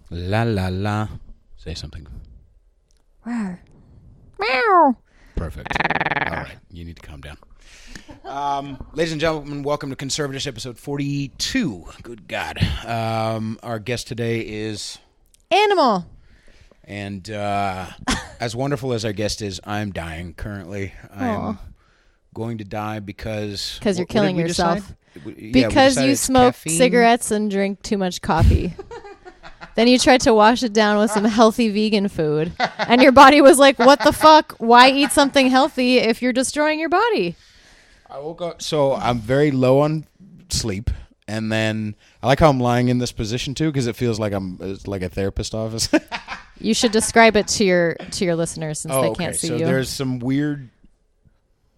La la la. Say something. Rawr. Meow. Perfect. All right. You need to calm down. Ladies and gentlemen, welcome to Conservatives episode 42. Good God. Our guest today is... Animal. And as wonderful as our guest is, I'm dying currently. I'm going to die because... Because you're killing yourself. Because you smoke cigarettes and drink too much coffee. Then you tried to wash it down with some healthy vegan food. And your body was like, what the fuck? Why eat something healthy if you're destroying your body? I woke up, so I'm very low on sleep. And then I like how I'm lying in this position too, because it feels like it's like a therapist office. You should describe it to your listeners since they can't see so you. There's some weird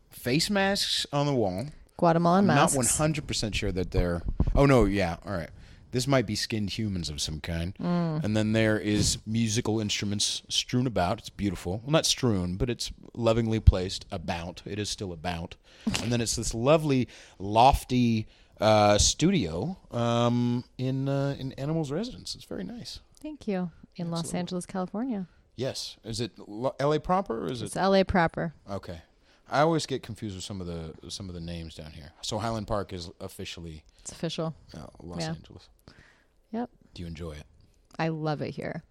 face masks on the wall. Guatemalan masks. I'm not 100% sure that they're... Oh, no, yeah, all right. This might be skinned humans of some kind. And then there is musical instruments strewn about. It's beautiful. Well, not strewn, but it's lovingly placed about. It is still about. And then it's this lovely, lofty studio in Animal's residence. It's very nice. Thank you. In Los Angeles, California. Yes. Is it L.A. proper? Or is It's L.A. proper. Okay. I always get confused with some of the names down here. So Highland Park is officially... It's official. Los Angeles. Yep. Do you enjoy it? I love it here.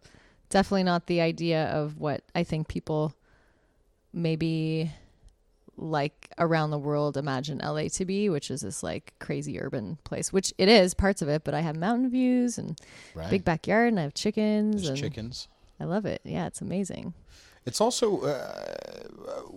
Definitely not the idea of what I think people maybe like around the world imagine LA to be, which is this like crazy urban place, which it is parts of it, but I have mountain views and big backyard and I have chickens. There's chickens. I love it. Yeah, it's amazing. It's also,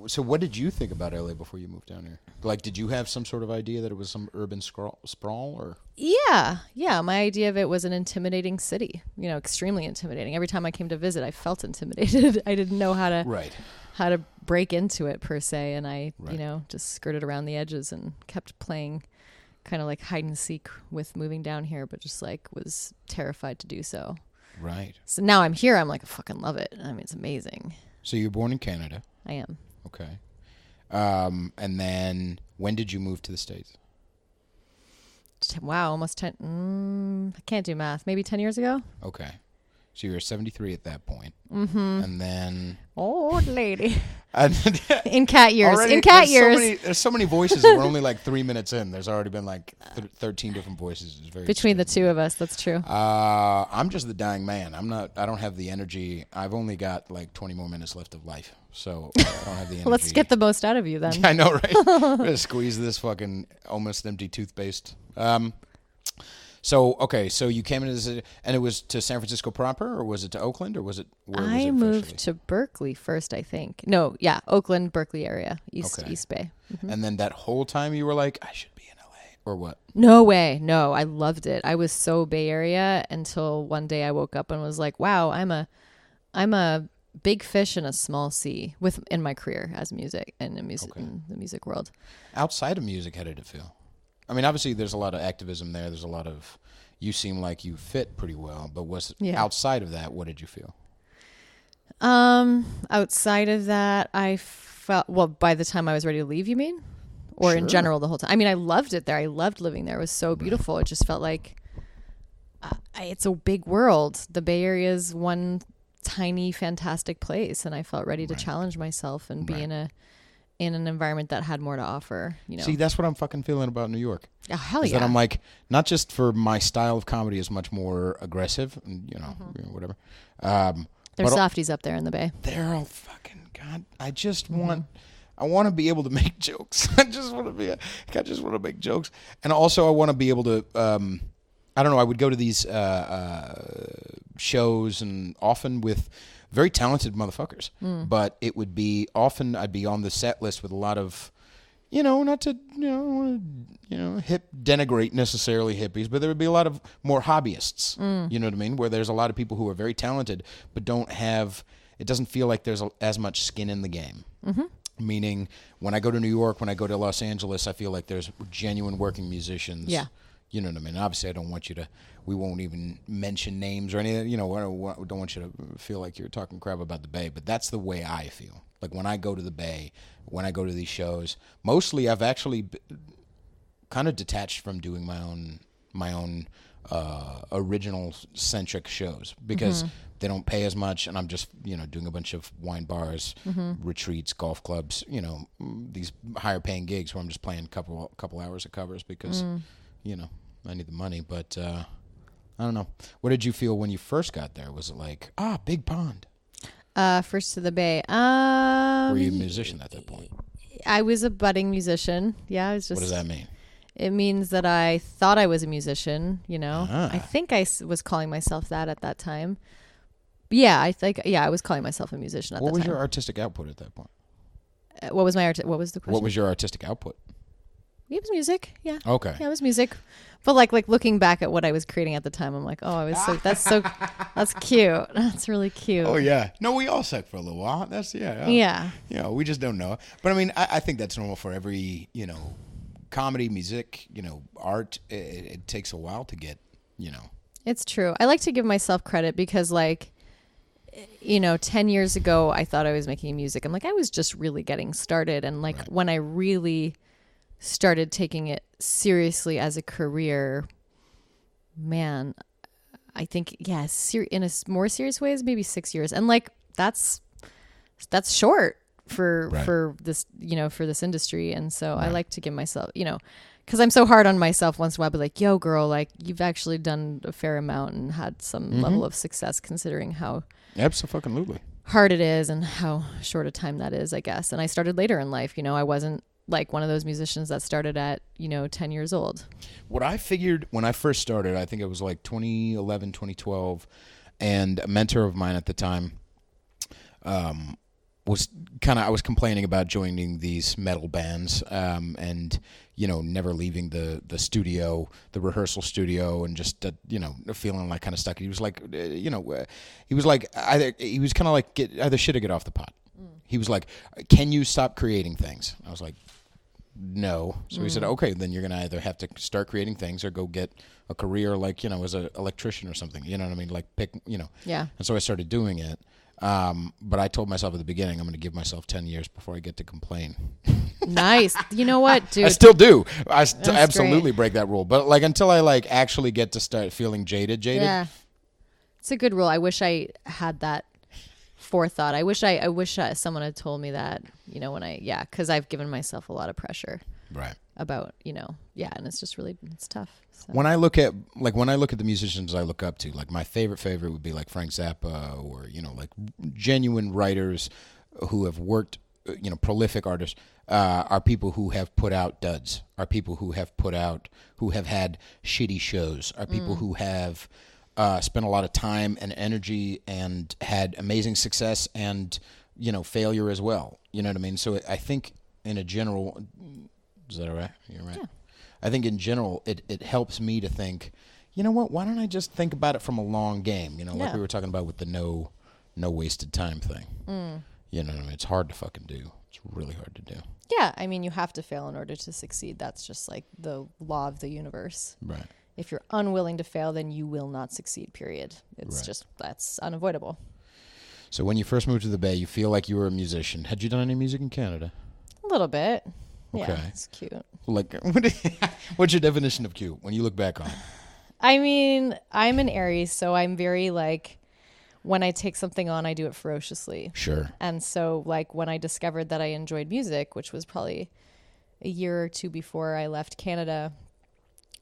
so what did you think about LA before you moved down here? Like, did you have some sort of idea that it was some urban sprawl or? Yeah. My idea of it was an intimidating city, extremely intimidating. Every time I came to visit, I felt intimidated. I didn't know how to break into it per se. And I, just skirted around the edges and kept playing kind of like hide and seek with moving down here, but just like was terrified to do so. Right. So now I'm here. I'm like, I fucking love it. I mean, it's amazing. So you're born in Canada. I am. Okay. And then when did you move to the States? Wow, almost 10. I can't do math. Maybe 10 years ago. Okay. So you were 73 at that point. Mm-hmm. And then... Old lady. In cat years. There's so many voices. We're only like 3 minutes in. There's already been like 13 different voices. It's very between the two of us. That's true. I'm just the dying man. I don't have the energy. I've only got like 20 more minutes left of life. So I don't have the energy. Let's get the most out of you then. I know, right? I'm going to squeeze this fucking almost empty toothpaste. So you came into and it was to San Francisco proper, or was it to Oakland, or was it? I moved to Berkeley first, I think. No, yeah, Oakland, Berkeley area, East Bay. Mm-hmm. And then that whole time you were like, I should be in LA, or what? No way, no, I loved it. I was so Bay Area until one day I woke up and was like, wow, I'm a big fish in a small sea in my career as music and in the music world. Outside of music, how did it feel? I mean, obviously, there's a lot of activism there. There's a lot of... You seem like you fit pretty well, but outside of that, what did you feel? Outside of that, I felt... Well, by the time I was ready to leave, you mean? Or Sure. in general the whole time? I mean, I loved it there. I loved living there. It was so beautiful. It just felt like... it's a big world. The Bay Area is one tiny, fantastic place, and I felt ready to challenge myself and be in an environment that had more to offer, See, that's what I'm fucking feeling about New York. Oh, hell yeah. That I'm like, not just for my style of comedy is much more aggressive, and whatever. There's softies up there in the Bay. They're all fucking God. I just want. I want to be able to make jokes. I just want to make jokes, and also I want to be able to. I don't know. I would go to these shows, and often with very talented motherfuckers, but it would be often I'd be on the set list with a lot of, not to, denigrate necessarily hippies, but there would be a lot of more hobbyists, you know what I mean? Where there's a lot of people who are very talented, but it doesn't feel like there's as much skin in the game. Mm-hmm. Meaning when I go to New York, when I go to Los Angeles, I feel like there's genuine working musicians. Yeah. You know what I mean? Obviously, I don't want you to... We won't even mention names or anything. I don't want you to feel like you're talking crap about the Bay, but that's the way I feel. Like when I go to the Bay, when I go to these shows, mostly I've actually kind of detached from doing my own my own original centric shows because they don't pay as much, and I'm just doing a bunch of wine bars, retreats, golf clubs, these higher paying gigs where I'm just playing couple hours of covers because I need the money. But I don't know. What did you feel when you first got there? Was it like big pond? First to the Bay. Were you a musician at that point? I was a budding musician. Yeah, I was just. What does that mean? It means that I thought I was a musician, I think I was calling myself that at that time. Yeah, I was calling myself a musician at that time. What was your artistic output at that point? What was the question? What was your artistic output? It was music, yeah. Okay. Yeah, it was music. But like looking back at what I was creating at the time, I'm like, that's cute. That's really cute. Oh yeah. No, we all suck for a little while. That's yeah. We just don't know. But I mean, I think that's normal for every, comedy, music, art. It takes a while to get, It's true. I like to give myself credit because 10 years ago, I thought I was making music. I'm like, I was just really getting started. And when I really started taking it seriously as a career, man, I think, in a more serious way is maybe 6 years. And that's short for this, for this industry. And so I like to give myself, because I'm so hard on myself once in a while, but like, yo girl, you've actually done a fair amount and had some level of success considering how absolutely hard it is and how short a time that is, I guess. And I started later in life, I wasn't like one of those musicians that started at 10 years old. What I figured when I first started, I think it was like 2011, 2012, and a mentor of mine at the time I was complaining about joining these metal bands and never leaving the studio, the rehearsal studio, and just feeling like kind of stuck. He was like either shit or get off the pot. He was like, can you stop creating things? I was like, no. So he said, okay, then you're gonna either have to start creating things or go get a career as an electrician or something. You know what I mean? Like pick. Yeah. And so I started doing it. But I told myself at the beginning, I'm going to give myself 10 years before I get to complain. Nice. You know what, dude? I still do. I absolutely break that rule. But until I actually get to start feeling jaded. Yeah. It's a good rule. I wish I had that forethought. I wish someone had told me that, because I've given myself a lot of pressure. Right. About, and it's just really, it's tough. So. When I look at the musicians I look up to, my favorite would be Frank Zappa or, genuine writers who have worked, prolific artists, are people who have put out duds, are people who have had shitty shows, are people who have spent a lot of time and energy and had amazing success and, failure as well. You know what I mean? So I think in a general, is that all right? You're right. Yeah. I think in general, it helps me to think, you know what, why don't I just think about it from a long game? Like we were talking about with the no wasted time thing. You know what I mean? It's hard to fucking do. It's really hard to do. Yeah, I mean, you have to fail in order to succeed. That's just the law of the universe. Right. If you're unwilling to fail, then you will not succeed, period. It's just, that's unavoidable. So when you first moved to the Bay, you feel like you were a musician. Had you done any music in Canada? A little bit. Okay. Yeah, it's cute. What's your definition of cute when you look back on it? I mean, I'm an Aries, so I'm very when I take something on, I do it ferociously. Sure. And so when I discovered that I enjoyed music, which was probably a year or two before I left Canada,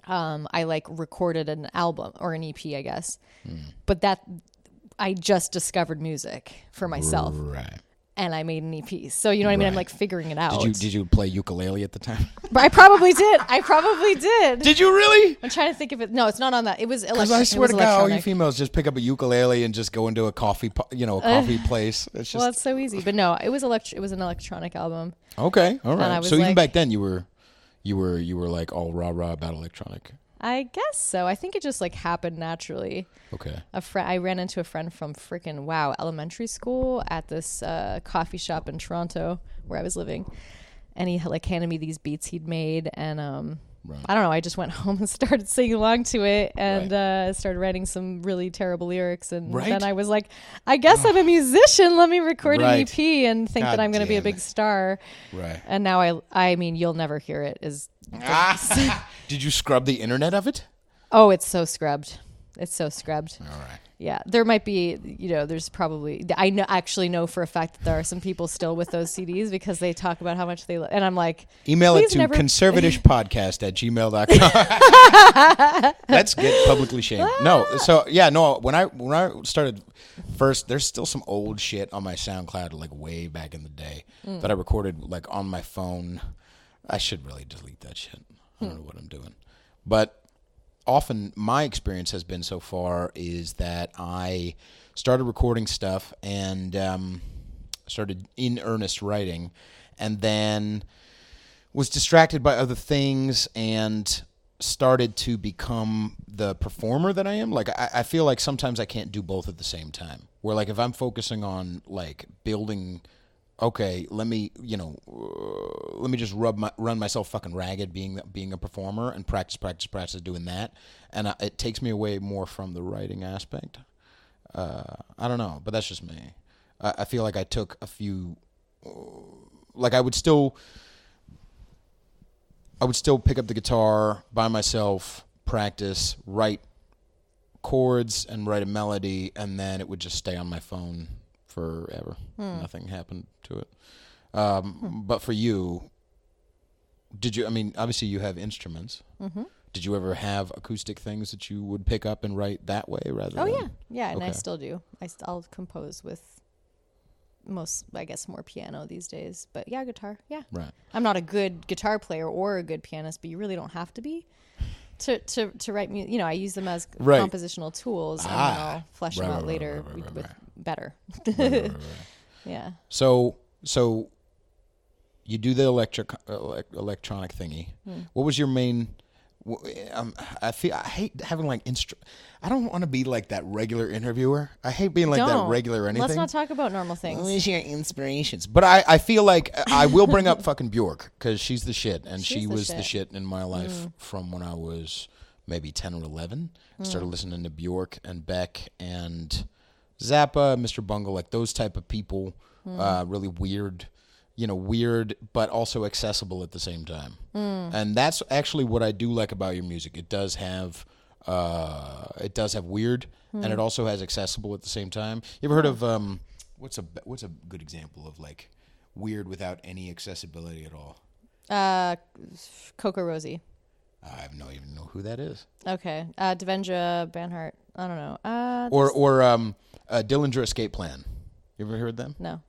I recorded an album or an EP, I guess. But that I just discovered music for myself. Right. And I made an EP. So, you know what I mean? I'm figuring it out. Did you play ukulele at the time? I probably did. Did you really? I'm trying to think of it. No, it's not on that. It was Because I swear to God, all you females just pick up a ukulele and just go into a coffee place. It's just... Well, it's so easy. But no, it was an electronic album. Okay, all right. So even back then, you were all rah-rah about electronic. I guess so. I think it just happened naturally. Okay. I ran into a friend from elementary school at this coffee shop in Toronto where I was living, and he handed me these beats he'd made, and I don't know. I just went home and started singing along to it, and started writing some really terrible lyrics, and then I was like, I guess I'm a musician. Let me record an EP and think that I'm going to be a big star. Right. And now I mean, you'll never hear it. Did you scrub the internet of it? Oh, it's so scrubbed. It's so scrubbed. All right. Yeah, there might be, there's probably, actually know for a fact that there are some people still with those CDs because they talk about how much they, and I'm like, email it to conservatishpodcast@gmail.com. Let's get publicly shamed. No, so yeah, no, when I started first, there's still some old shit on my SoundCloud, like way back in the day that I recorded like on my phone. I should really delete that shit. I don't know what I'm doing. But often my experience has been so far is that I started recording stuff and started in earnest writing, and then was distracted by other things and started to become the performer that I am. Like I feel like sometimes I can't do both at the same time. Where like if I'm focusing on like building, okay, let me just run myself fucking ragged being a performer and practice doing that, and it takes me away more from the writing aspect. I don't know, but that's just me. I feel like I took a few, like I would still pick up the guitar by myself, practice, write chords and write a melody, and then it would just stay on my phone forever. Nothing happened to it. But for you, obviously you have instruments. Mm-hmm. Did you ever have acoustic things that you would pick up and write that way rather than? Yeah, and I still do. I'll compose with more piano these days. But yeah, guitar, yeah. Right. I'm not a good guitar player or a good pianist, but you really don't have to be to write music. I use them as compositional tools, and then I'll flesh them out later with better. Right. Yeah. So you do the electronic thingy. What was your main? I hate having I don't want to be like that regular interviewer. I hate being like that regular anything. Let's not talk about normal things. What is your inspirations? But I feel like I will bring up fucking Bjork because she's the shit, and she was the shit in my life from when I was maybe 10 or 11. I started listening to Bjork and Beck and Zappa, Mr. Bungle, like those type of people. Really weird but also accessible at the same time. And that's actually what I do like about your music. It does have weird, and it also has accessible at the same time. You ever heard of what's a good example of like weird without any accessibility at all? Coco Rosie. I don't even know who that is. Okay, Devendra Banhart. I don't know. Or Dillinger Escape Plan. You ever heard them? No.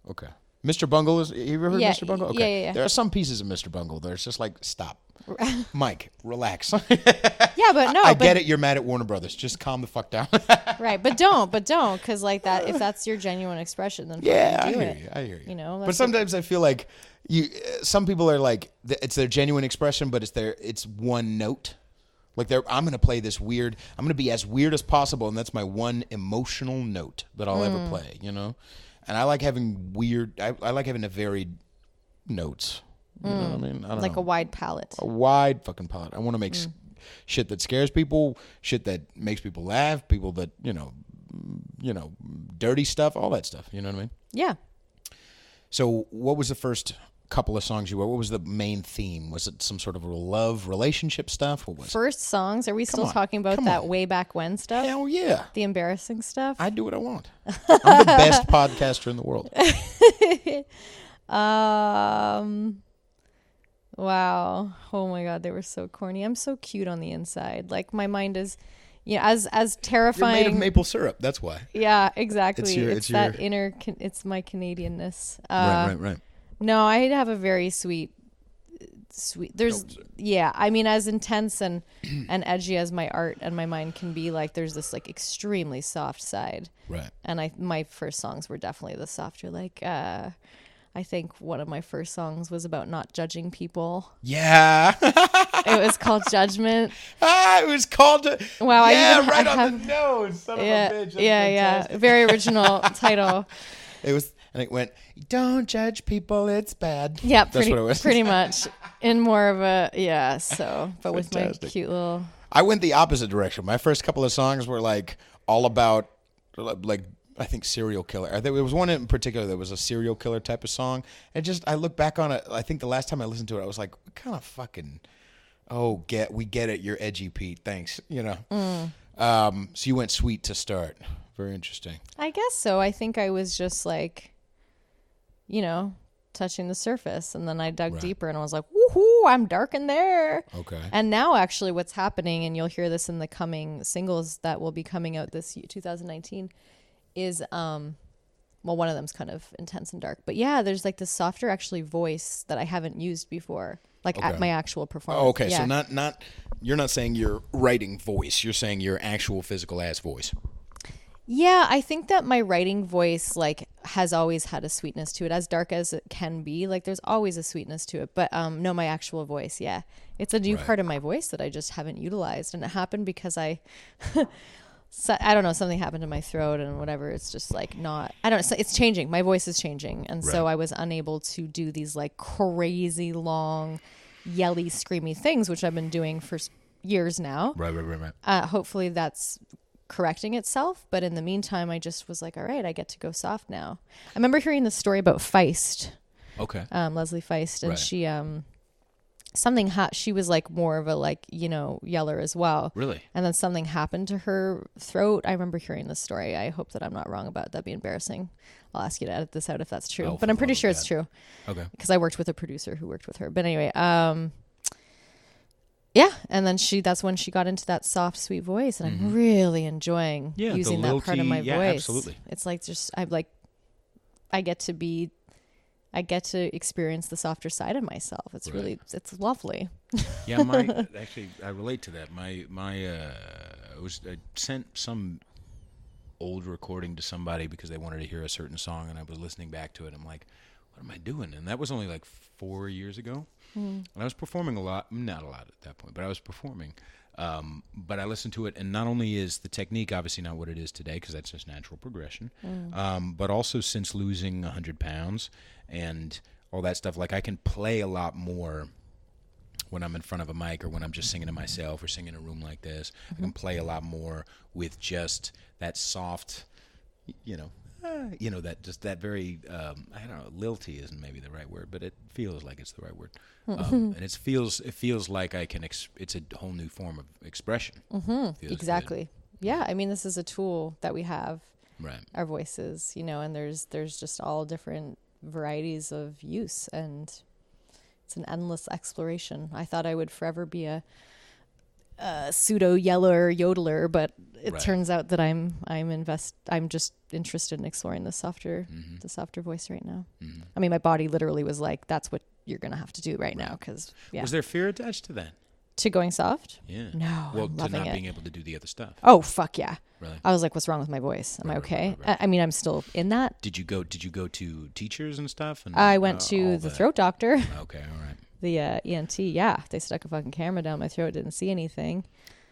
Okay. Mr. Bungle is. You ever heard Mr. Bungle? Okay. Yeah. There are some pieces of Mr. Bungle that are just like, stop, Mike, relax. Yeah, but no. I get it. You're mad at Warner Brothers. Just calm the fuck down. Right, but don't, because like that, if that's your genuine expression, then I hear you. But sometimes I feel like some people are like, it's their genuine expression, but it's one note. Like I'm going to play this weird. I'm going to be as weird as possible, and that's my one emotional note that I'll ever play. And I like having weird. I like having a varied notes. You know what I mean? I don't know. A wide palette. A wide fucking palette. I want to make shit that scares people, shit that makes people laugh, people that dirty stuff, all that stuff. You know what I mean? Yeah. So, what was the first couple of songs you wrote? What was the main theme? Was it some sort of a love relationship stuff? What was first songs? Are we still talking about that way back when stuff? Hell yeah. The embarrassing stuff? I do what I want. I'm the best podcaster in the world. Wow. Oh my God, they were so corny. I'm so cute on the inside. Like my mind is, as terrifying. You're made of maple syrup. That's why. Yeah, exactly. It's my Canadianness. Right. No, I have a very sweet. As intense and edgy as my art and my mind can be, like there's this like extremely soft side. Right. And my first songs were definitely the softer. Like I think one of my first songs was about not judging people. Yeah. It was called Judgment. It was called. Wow. Right on the nose. Son of a bitch. Yeah. Very original title. It was. And it went, don't judge people, it's bad. Yeah, that's what it was. Pretty much. In more of a, but with my cute little. I went the opposite direction. My first couple of songs were like all about, like, I think serial killer. There was one in particular that was a serial killer type of song. And I look back on it, I think the last time I listened to it, I was like, what kind of fucking Oh, we get it. You're edgy, Pete. Thanks. So you went sweet to start. Very interesting. I guess so. I think I was just like, touching the surface, and then I dug deeper and I was like, woohoo, I'm dark in there. Okay. And now actually what's happening, and you'll hear this in the coming singles that will be coming out this 2019, is one of them's kind of intense and dark. But yeah, there's like this softer actually voice that I haven't used before, like at my actual performance. Oh, okay. Yeah. So not you're not saying your writing voice, you're saying your actual physical ass voice. Yeah, I think that my writing voice like has always had a sweetness to it, as dark as it can be. Like there's always a sweetness to it. But no, my actual voice, yeah. It's a new part of my voice that I just haven't utilized. And it happened because I don't know, something happened in my throat and whatever. It's just like not, I don't know, it's changing. My voice is changing. And so I was unable to do these like crazy long, yelly, screamy things, which I've been doing for years now. Right. Hopefully that's correcting itself, but in the meantime I just was like, all right, I get to go soft now. I remember hearing the story about Feist, Leslie Feist, and she she was like more of a like yeller as well, really, and then something happened to her throat. I remember hearing this story. I hope that I'm not wrong about it. That'd be embarrassing. I'll ask you to edit this out if that's true, but I'm pretty sure it's true, because I worked with a producer who worked with her. But anyway, yeah, and then that's when she got into that soft, sweet voice, and I'm really enjoying using that part of my voice. Absolutely. It's like I get to experience the softer side of myself. It's really, it's lovely. Yeah, actually, I relate to that. I sent some old recording to somebody because they wanted to hear a certain song, and I was listening back to it. I'm like, what am I doing? And that was only like 4 years ago. And I was performing a lot, not a lot at that point, but I was performing. But I listened to it, and not only is the technique obviously not what it is today, because that's just natural progression, but also since losing 100 pounds and all that stuff, like I can play a lot more when I'm in front of a mic or when I'm just singing to myself or singing in a room like this. I can play a lot more with just that soft, that very, I don't know, lilty isn't maybe the right word, but it feels like it's the right word. And it feels like I can, it's a whole new form of expression. Exactly. Good. Yeah. I mean, this is a tool that we have, our voices, and there's just all different varieties of use, and it's an endless exploration. I thought I would forever be a pseudo yeller yodeler, but it turns out that I'm just interested in exploring the softer voice right now. I mean, my body literally was like, that's what you're gonna have to do right now, because was there fear attached to that, to going soft? No, well, to not being able to do the other stuff. Oh fuck yeah. Really? I was like, what's wrong with my voice? Am I okay? I mean, I'm still in that. Did you go to teachers and stuff? And I went to the throat doctor. Okay, all right. The ENT, they stuck a fucking camera down my throat, didn't see anything.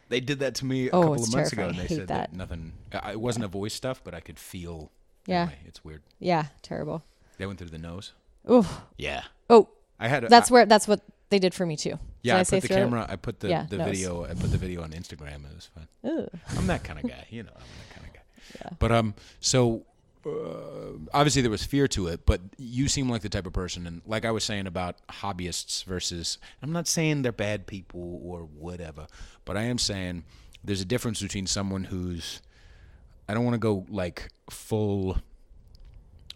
They did that to me a couple of months ago, and they said that nothing. It wasn't a voice stuff, but I could feel. Yeah, anyway, it's weird. Yeah, terrible. They went through the nose. Oh. Yeah. Oh. I had. That's what they did for me too. Yeah, I put the camera. I put the video. I put the video on Instagram. It was fun. Ooh. I'm that kind of guy. I'm that kind of guy. Yeah. But so. Obviously there was fear to it, but you seem like the type of person, and like I was saying about hobbyists versus, I'm not saying they're bad people or whatever, but I am saying there's a difference between someone who's, I don't want to go like full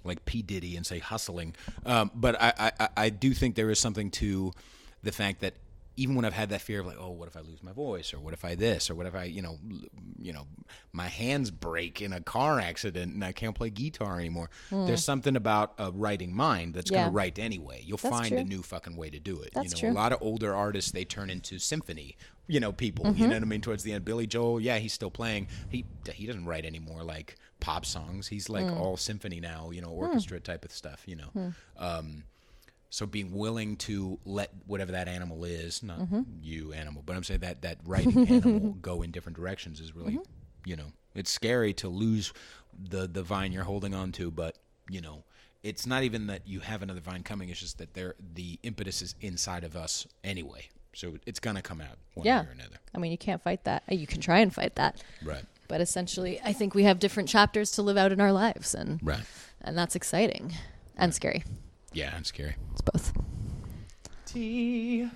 like P. Diddy and say hustling, but I do think there is something to the fact that even when I've had that fear of like, oh, what if I lose my voice, or what if I this, or what if I, my hands break in a car accident and I can't play guitar anymore. There's something about a writing mind that's going to write anyway. You'll find a new fucking way to do it. That's true. A lot of older artists, they turn into symphony, people, you know what I mean? Towards the end, Billy Joel, he's still playing. He doesn't write anymore like pop songs. He's like all symphony now, orchestra type of stuff, So being willing to let whatever that animal is, not you animal, but I'm saying that writing animal go in different directions is really, it's scary to lose the vine you're holding on to, but, it's not even that you have another vine coming. It's just that the impetus is inside of us anyway. So it's going to come out one way or another. I mean, you can't fight that. You can try and fight that. Right. But essentially, I think we have different chapters to live out in our lives, and that's exciting and scary. Yeah, and scary. It's both. Tea.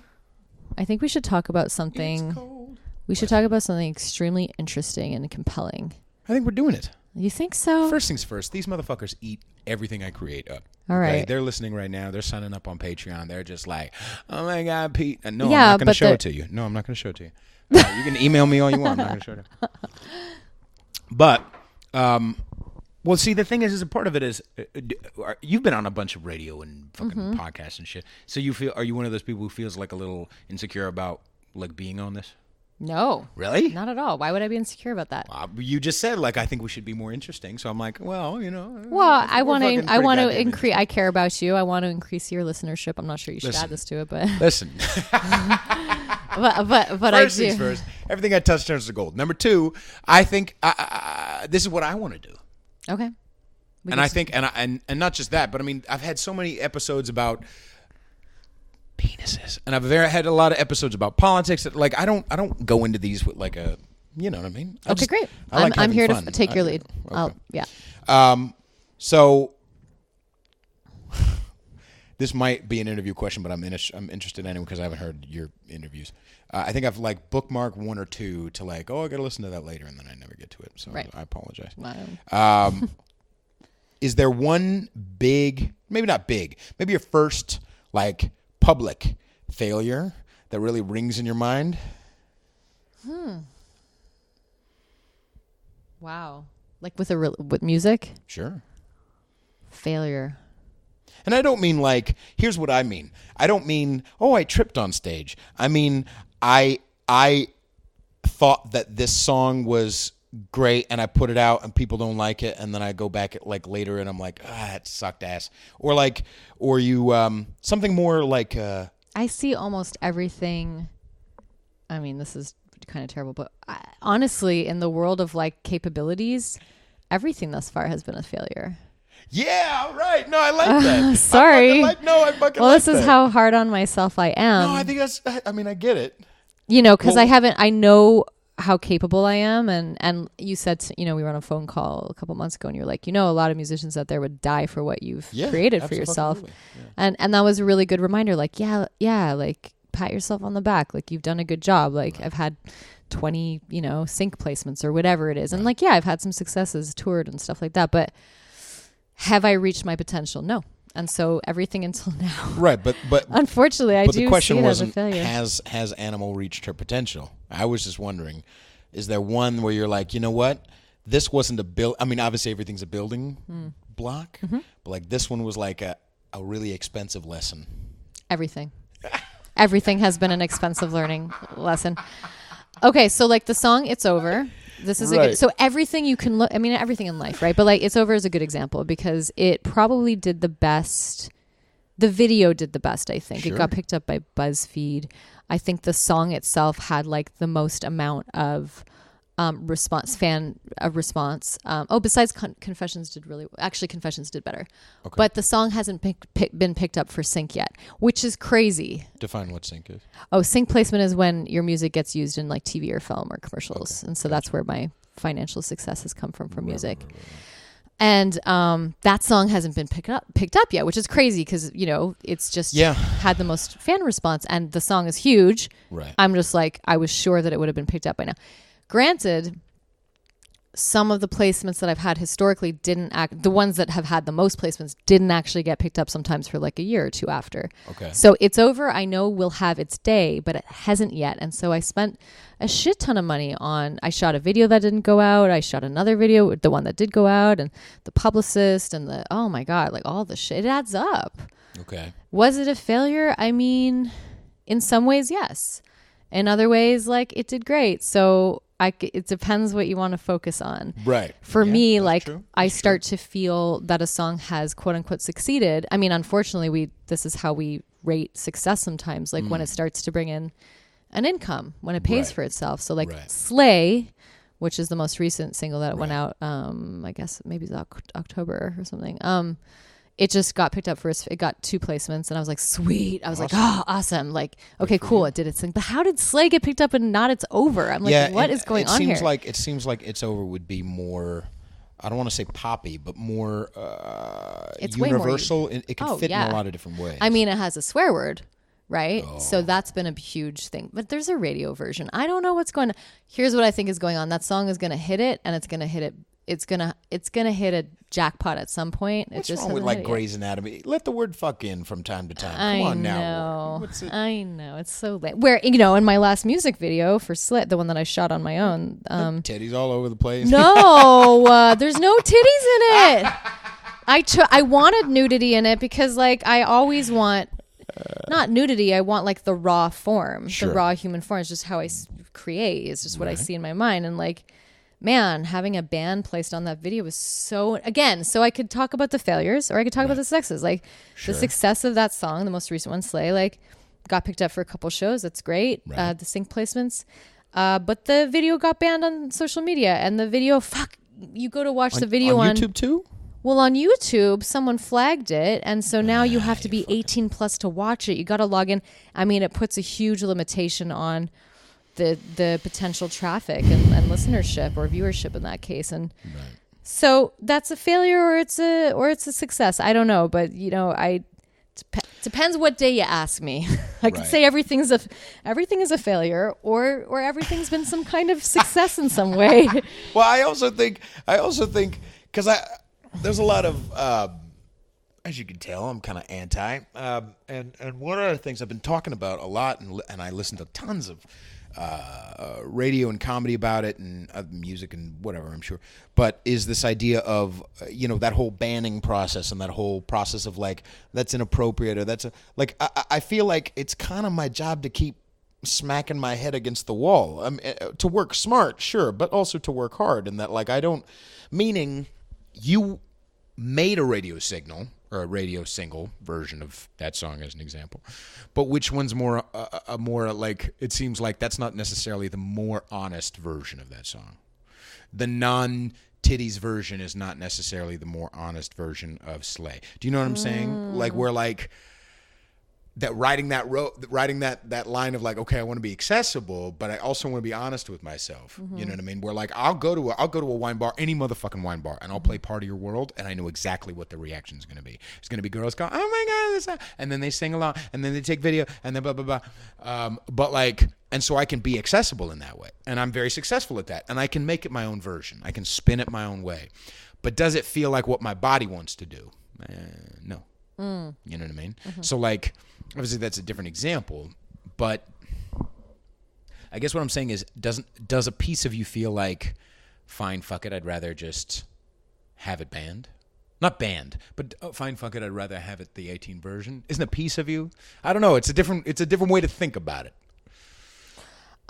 I think we should talk about something. We should talk about something extremely interesting and compelling. I think we're doing it. You think so? First things first, these motherfuckers eat everything I create up. All right. They're listening right now. They're signing up on Patreon. They're just like, oh my God, Pete. No, I'm not going to show it to you. No, I'm not going to show it to you. You can email me all you want. I'm not going to show it to you. But, well, see, the thing is a part of it is, you've been on a bunch of radio and fucking podcasts and shit. So are you one of those people who feels like a little insecure about like being on this? No. Really? Not at all. Why would I be insecure about that? You just said like I think we should be more interesting. So I'm like, well, you know. Well, I want to increase. I care about you. I want to increase your listenership. I'm not sure you should add this to it, but listen. but first things first. Everything I touch turns to gold. Number 2, I think this is what I want to do. Okay. And I think, and not just that, but I mean, I've had so many episodes about penises, and I've had a lot of episodes about politics. That, like, I don't go into these with like a, you know what I mean? Okay, great. I'm here to take your lead. Okay. Yeah. So this might be an interview question, but I'm interested anyway because I haven't heard your interviews. I think I've like bookmarked 1 or 2 to like, I got to listen to that later, and then I never get to it. So right. I apologize. Is there one big, maybe not big, maybe your first like public failure that really rings in your mind? Wow. Like with music? Sure. Failure. And I don't mean like, here's what I mean. I don't mean, I tripped on stage. I mean, I thought that this song was great and I put it out and people don't like it, and then I go back like later and I'm like, it sucked ass. Or you something more like I see almost everything. I mean, this is kind of terrible, but honestly, in the world of like capabilities, everything thus far has been a failure. Yeah, right. No, I like that. Sorry. I fucking well, like this that. is how hard on myself I am. No, I think I get it. You know, because I know how capable I am, and you said, we were on a phone call a couple months ago, and you're like, a lot of musicians out there would die for what you've created for yourself. Yeah. And that was a really good reminder, like, like pat yourself on the back, like you've done a good job. Like I've had 20, sync placements or whatever it is. And like, I've had some successes, toured and stuff like that, but have I reached my potential? No. And so everything until now. Right, but unfortunately, I do see it as a failure. The question wasn't, has Animal reached her potential? I was just wondering, is there one where you're like, you know what? This wasn't I mean, obviously everything's a building block, but like this one was like a really expensive lesson. Everything. Everything has been an expensive learning lesson. Okay, so like the song It's Over. This is a good, so everything you can look, I mean, everything in life, right? But like It's Over is a good example because it probably did the best. The video did the best, I think. Sure. It got picked up by BuzzFeed. I think the song itself had like the most amount of response. Besides Confessions did really well. Actually, Confessions did better. Okay. But the song hasn't been picked up for sync yet, which is crazy. Define what sync is. Sync placement is when your music gets used in like TV or film or commercials. Okay. And so that's where my financial success has come from music. Right. And that song hasn't been picked up yet, which is crazy because, it's just had the most fan response and the song is huge. Right. I'm just like, I was sure that it would have been picked up by now. Granted, some of the placements that I've had historically the ones that have had the most placements didn't actually get picked up sometimes for like a year or two after. Okay. So It's Over, I know will have its day, but it hasn't yet. And so I spent a shit ton of money I shot a video that didn't go out. I shot another video, the one that did go out, and the publicist and oh my God, like all the shit. It adds up. Okay. Was it a failure? I mean, in some ways, yes. In other ways, like it did great. So it depends what you want to focus on. Right. For me, like I start to feel that a song has quote unquote succeeded. I mean, unfortunately, this is how we rate success sometimes, like when it starts to bring in an income, when it pays for itself. So like Slay, which is the most recent single that went out, I guess maybe it's October or something. It just got picked up it got 2 placements and I was like, sweet. I was like, awesome. Like, okay, cool. It did its thing. But how did Slay get picked up and not It's Over? I'm like, what is going on here? It seems like It's Over would be more, I don't want to say poppy, but more it's universal. It can fit in a lot of different ways. I mean, it has a swear word, right? So that's been a huge thing. But there's a radio version. I don't know what's going on. Here's what I think is going on. That song is going to hit it, and it's going to hit it. It's gonna hit a jackpot at some point. What's wrong with like Grey's Anatomy? Let the word "fuck" in from time to time. Come on now. I know it's so late. Where in my last music video for Slit, the one that I shot on my own, titties all over the place. No, there's no titties in it. I wanted nudity in it because like I always want not nudity. I want like the raw form, the raw human form. It's just how I create. It's just what I see in my mind, and like. Man, having a band placed on that video was so I could talk about the failures or I could talk about the successes. Like the success of that song, the most recent one, Slay, like got picked up for a couple shows. That's great. The sync placements. But the video got banned on social media and the video, you go to watch the video on YouTube too? Well, on YouTube, someone flagged it. And so now you have to be 18 plus to watch it. You got to log in. I mean, it puts a huge limitation on the potential traffic and listenership or viewership in that case, and so that's a failure or it's a success. I don't know, but depends what day you ask me. I could say everything is a failure or everything's been some kind of success in some way. Well, I also think because there's a lot of as you can tell, I'm kind of anti, and one of the things I've been talking about a lot, and I listen to tons of radio and comedy about it and music and whatever, I'm sure, but is this idea of that whole banning process and that whole process of like that's inappropriate or that's I feel like it's kind of my job to keep smacking my head against the wall, to work smart, sure, but also to work hard, and that like meaning you made a radio signal or a radio single version of that song as an example, but which one's more like, it seems like that's not necessarily the more honest version of that song. The non-titties version is not necessarily the more honest version of Slay. Do you know what I'm saying? Like we're like that writing that line of like, okay, I want to be accessible, but I also want to be honest with myself. You know what I mean? Where like I'll go to a wine bar, any motherfucking wine bar, and I'll play Part of Your World, and I know exactly what the reaction is going to be. It's going to be girls go, oh my god, and then they sing along, and then they take video, and then blah blah blah. But like, and so I can be accessible in that way, and I'm very successful at that, and I can make it my own version. I can spin it my own way. But does it feel like what my body wants to do? No. You know what I mean? So like, obviously that's a different example, but I guess what I'm saying is, does a piece of you feel like, fine, fuck it, I'd rather just have it banned? Not banned, but fine, fuck it, I'd rather have it the 18 version. Isn't a piece of you? I don't know. It's a different way to think about it.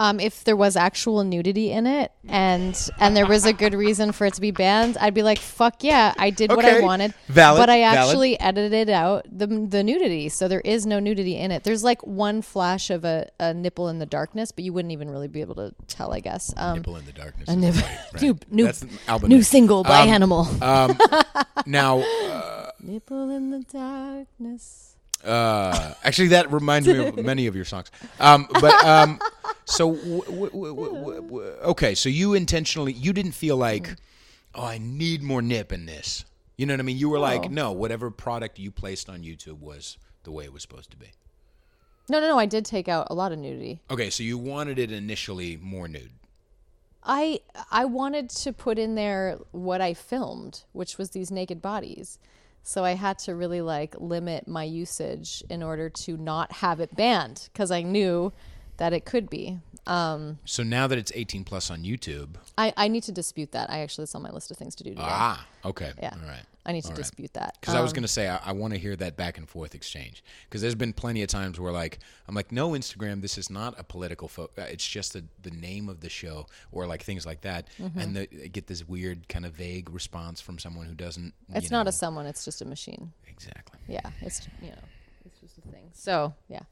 If there was actual nudity in it and there was a good reason for it to be banned, I'd be like, fuck yeah, I did what I wanted. Valid. But I actually edited out the nudity, so there is no nudity in it. There's like one flash of a nipple in the darkness, but you wouldn't even really be able to tell, I guess. Nipple in the darkness. A nipple. Right. New single by Animal. Now. Nipple in the darkness. Actually, that reminds me of many of your songs. So okay, so you didn't feel like, oh, I need more nip in this. You know what I mean? You were like, no, whatever product you placed on YouTube was the way it was supposed to be. No, I did take out a lot of nudity. Okay, so you wanted it initially more nude. I wanted to put in there what I filmed, which was these naked bodies. So I had to really like limit my usage in order to not have it banned, because I knew that it could be. So now that it's 18 plus on YouTube, I need to dispute that. That's on my list of things to do today. Okay. Yeah. All right. I need to dispute that. Because I was going to say, I want to hear that back and forth exchange. Because there's been plenty of times where like, I'm like, no, Instagram, this is not a political, it's just the name of the show, or like things like that. Mm-hmm. And I get this weird kind of vague response from someone who doesn't. It's not a someone, it's just a machine. Exactly. Yeah. It's just a thing. So yeah,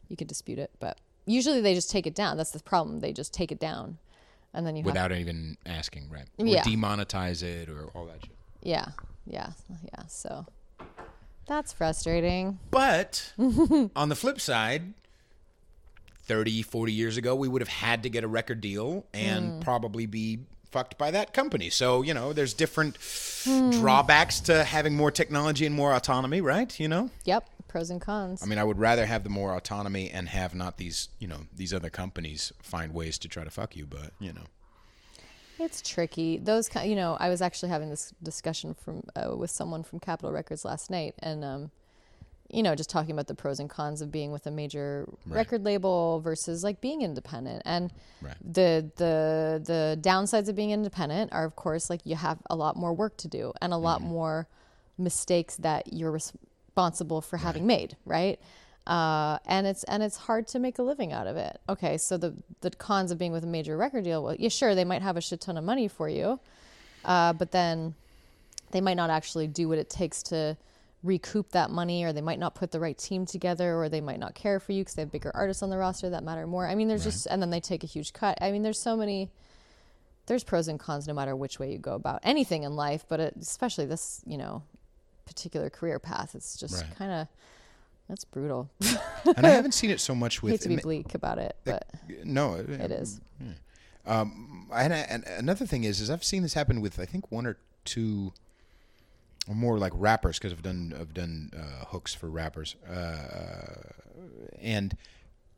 you could dispute it, but usually they just take it down. That's the problem. They just take it down. And then without even asking, right? Or demonetize it or all that shit. Yeah. So that's frustrating. But on the flip side, 30, 40 years ago, we would have had to get a record deal and probably be fucked by that company. So, there's different drawbacks to having more technology and more autonomy, right? Yep. pros and cons. I mean, I would rather have the more autonomy and have not these, these other companies find ways to try to fuck you, but, It's tricky. Those, I was actually having this discussion with someone from Capitol Records last night, and just talking about the pros and cons of being with a major record label versus like being independent. And the downsides of being independent are, of course, like you have a lot more work to do and a lot more mistakes that you're responsible for having made, right? And it's hard to make a living out of it. Okay, so the cons of being with a major record deal, well, yeah, sure, they might have a shit ton of money for you, but then they might not actually do what it takes to recoup that money, or they might not put the right team together, or they might not care for you because they have bigger artists on the roster that matter more. I mean, there's just, and then they take a huge cut. I mean, there's pros and cons no matter which way you go about anything in life, but especially this, particular career path. It's just kind of, that's brutal. And I haven't seen it so much with... I hate to be bleak about it, but no, it is. And another thing is I've seen this happen with, I think, one or two... or more like rappers, because I've done hooks for rappers, and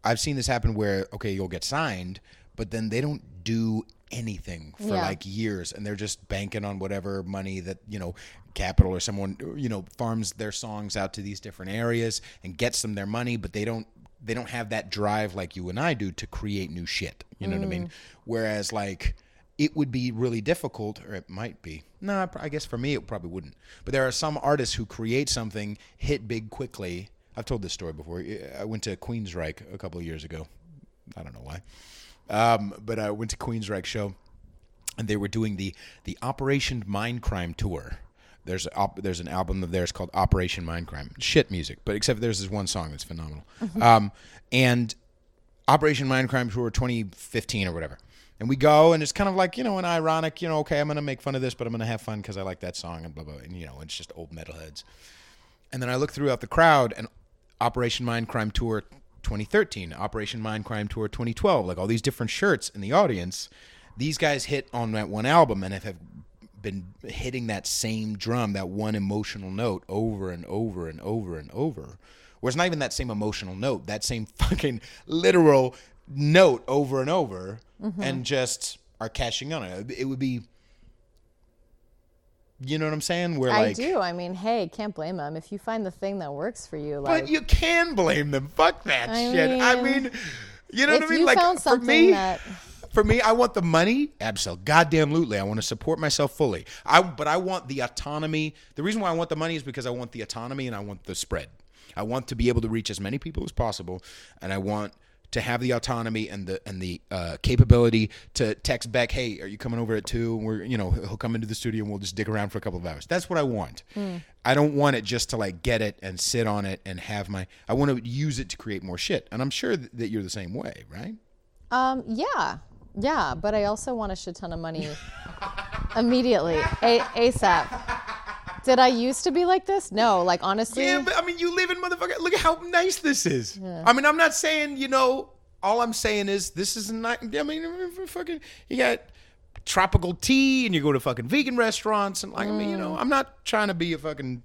I've seen this happen where you'll get signed, but then they don't do anything for like years, and they're just banking on whatever money that Capitol or someone farms their songs out to these different areas and gets them their money, but they don't have that drive like you and I do to create new shit. You know what I mean? Whereas like, it would be really difficult, or it might be. No, I guess for me it probably wouldn't. But there are some artists who create something, hit big quickly. I've told this story before. I went to Queensryche a couple of years ago. I don't know why. But I went to Queensryche show, and they were doing the Operation Mindcrime tour. There's an album of theirs called Operation Mindcrime. Shit music, but except there's this one song that's phenomenal. And Operation Mindcrime tour 2015 or whatever. And we go, and it's kind of like, an ironic, okay, I'm going to make fun of this, but I'm going to have fun because I like that song, and blah, blah, and, it's just old metalheads. And then I look throughout the crowd, and Operation Mindcrime Tour 2013, Operation Mindcrime Tour 2012, like all these different shirts in the audience. These guys hit on that one album and have been hitting that same drum, that one emotional note over and over and over and over. Where it's not even that same emotional note, that same fucking literal note over and over, and just are cashing on it. It would be, you know what I'm saying? Where I do. I mean, hey, can't blame them if you find the thing that works for you. But you can blame them. Fuck that shit. I mean, you know what I mean? If you found something for me, I want the money. Absolutely. I want to support myself fully. But I want the autonomy. The reason why I want the money is because I want the autonomy and I want the spread. I want to be able to reach as many people as possible, and I want to have the autonomy and the capability to text back, hey, are you coming over at 2? And he'll come into the studio and we'll just dig around for a couple of hours. That's what I want. I don't want it just to like get it and sit on it and have I want to use it to create more shit. And I'm sure that you're the same way, right? Yeah. But I also want a shit ton of money immediately, ASAP. Did I used to be like this? No, like honestly. Yeah, but I mean, you live in motherfucker. Look at how nice this is. Yeah. I mean, I'm not saying, all I'm saying is this is not, I mean, fucking, you got tropical tea and you go to fucking vegan restaurants and like, I mean, I'm not trying to be a fucking,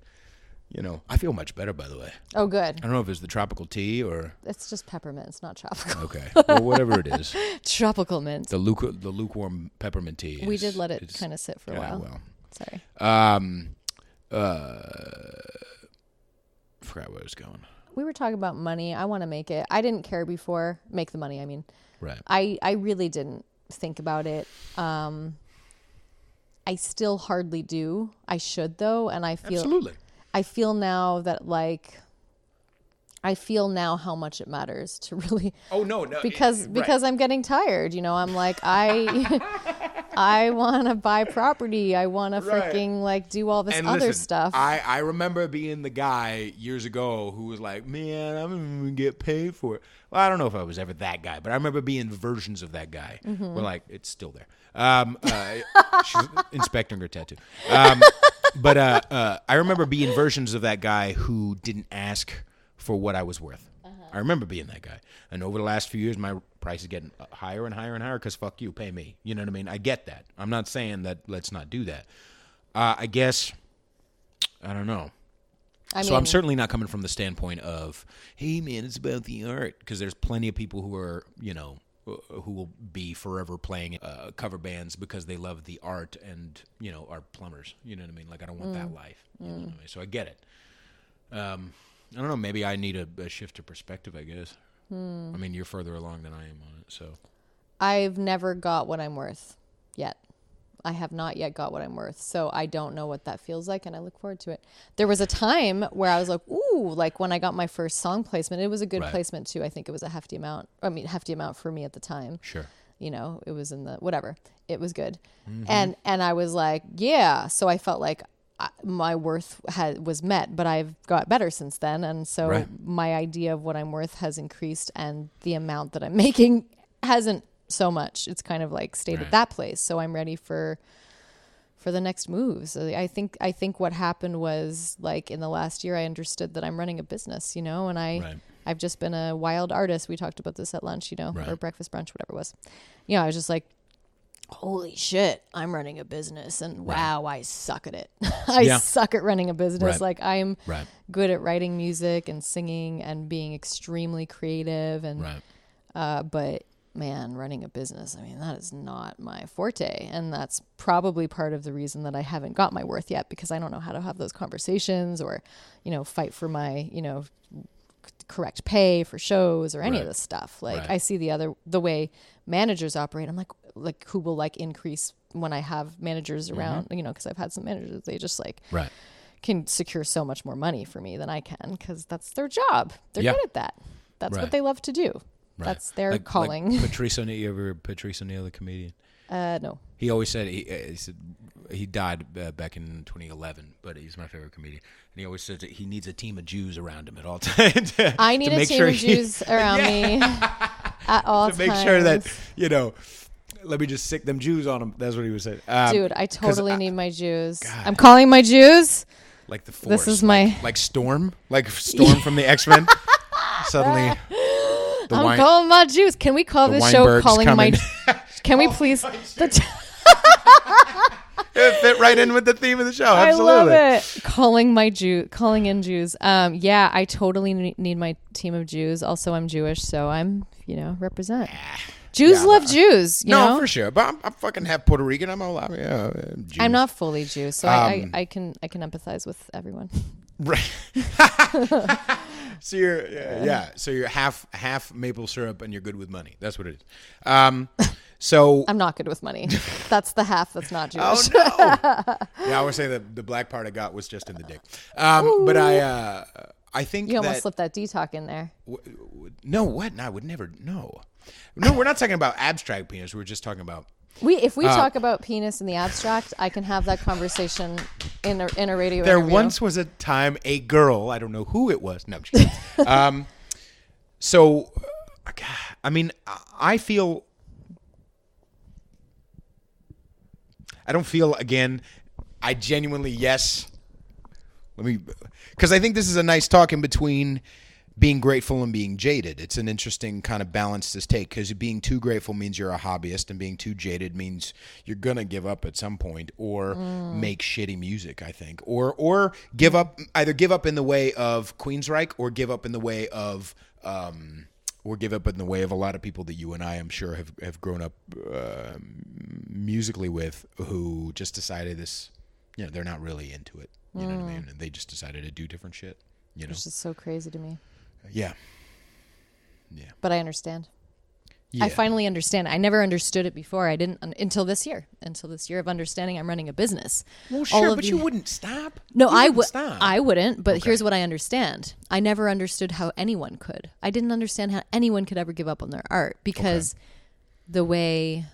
I feel much better, by the way. Oh, good. I don't know if it's the tropical tea or. It's just peppermint. It's not tropical. Okay. Well, whatever it is. Tropical mint. The lukewarm peppermint tea. We did let it kind of sit for a while. Well. Sorry. Forgot where I was going. We were talking about money. I want to make it. I didn't care before. Make the money, I mean. Right. I really didn't think about it. I still hardly do. I should, though. And I feel... Absolutely. I feel now that, like... I feel now how much it matters to really... Oh, no. Because I'm getting tired. I'm like, I want to buy property. I want to freaking like do all this other stuff. I remember being the guy years ago who was like, man, I'm going to get paid for it. Well, I don't know if I was ever that guy, but I remember being versions of that guy. We're like, it's still there. She's inspecting her tattoo. But I remember being versions of that guy who didn't ask for what I was worth. I remember being that guy. And over the last few years, my price is getting higher and higher and higher because fuck you, pay me. You know what I mean? I get that. I'm not saying that let's not do that. I guess, I don't know. So I'm certainly not coming from the standpoint of, hey, man, it's about the art. Because there's plenty of people who are, who will be forever playing cover bands because they love the art and, are plumbers. You know what I mean? Like, I don't want that life. You know what I mean? So I get it. I don't know. Maybe I need a shift of perspective, I guess. I mean, you're further along than I am on it, so. I've never got what I'm worth yet. I have not yet got what I'm worth. So I don't know what that feels like, and I look forward to it. There was a time where I was like, ooh, like when I got my first song placement, it was a good placement too. I think it was a hefty amount. Hefty amount for me at the time. Sure. It was in the, whatever. It was good. And I was like, yeah. So I felt like my worth was met, but I've got better since then. And so my idea of what I'm worth has increased, and the amount that I'm making hasn't so much. It's kind of like stayed at that place. So I'm ready for the next moves. So I think what happened was, like, in the last year I understood that I'm running a business, and I've just been a wild artist. We talked about this at lunch, or breakfast, brunch, whatever it was. I was just like, holy shit, I'm running a business, and wow, I suck at it. I suck at running a business. Like, I'm good at writing music and singing and being extremely creative, and but man, running a business, I mean, that is not my forte. And that's probably part of the reason that I haven't got my worth yet, because I don't know how to have those conversations or, fight for my, correct pay for shows or any of this stuff. Like, I see the way managers operate. I'm like who will increase when I have managers around, because I've had some managers, they just can secure so much more money for me than I can, because that's their job. They're good at that. That's what they love to do. That's their calling. Like Patrice O'Neal, you ever Patrice O'Neal, the comedian? No. He always said he died back in 2011, but he's my favorite comedian. And he always says that he needs a team of Jews around him at all times. I need a team of Jews around me at all times. To make sure that, let me just sick them Jews on him. That's what he was saying. Dude, I totally need my Jews. God. I'm calling my Jews. Like the Force. This is my... Like Storm? Like Storm from the X-Men? Suddenly... I'm calling my Jews. Can we call this show "Calling My"? Can we please? It fit right in with the theme of the show. Absolutely. I love it. Calling in Jews. Yeah, I totally need my team of Jews. Also, I'm Jewish, so I'm represent. Jews love Jews. You know? For sure. But I'm fucking half Puerto Rican. I'm all Jews. I'm not fully Jew, so I can empathize with everyone. Right. So you're so you're half maple syrup and you're good with money. That's what it is. So I'm not good with money. That's the half that's not Jewish. Oh no. Yeah, I would say the black part I got was just in the dick. But I think you almost slipped that D-talk in there. No, what? No, I would never. No, we're not talking about abstract penis. We're just talking about. If we talk about penis in the abstract, I can have that conversation in a radio There interview. once was a time a girl, I don't know who it was. No, I'm just kidding. So, I mean, I don't feel, again, I genuinely, because I think this is a nice talk in between being grateful and being jaded. It's an interesting kind of balance to take, because being too grateful means you're a hobbyist, and being too jaded means you're gonna give up at some point or make shitty music, I think, or give up, either give up in the way of Queensryche or give up in the way of a lot of people that you and I, I'm sure, have grown up musically with, who just decided this, they're not really into it. You know what I mean? And they just decided to do different shit. Which is so crazy to me. Yeah. But I understand. Yeah. I finally understand. I never understood it before. I didn't until this year. Until this year of understanding I'm running a business. Well, sure, but you wouldn't stop. No, I wouldn't. But here's what I understand. I never understood how anyone could. I didn't understand how anyone could ever give up on their art, because the way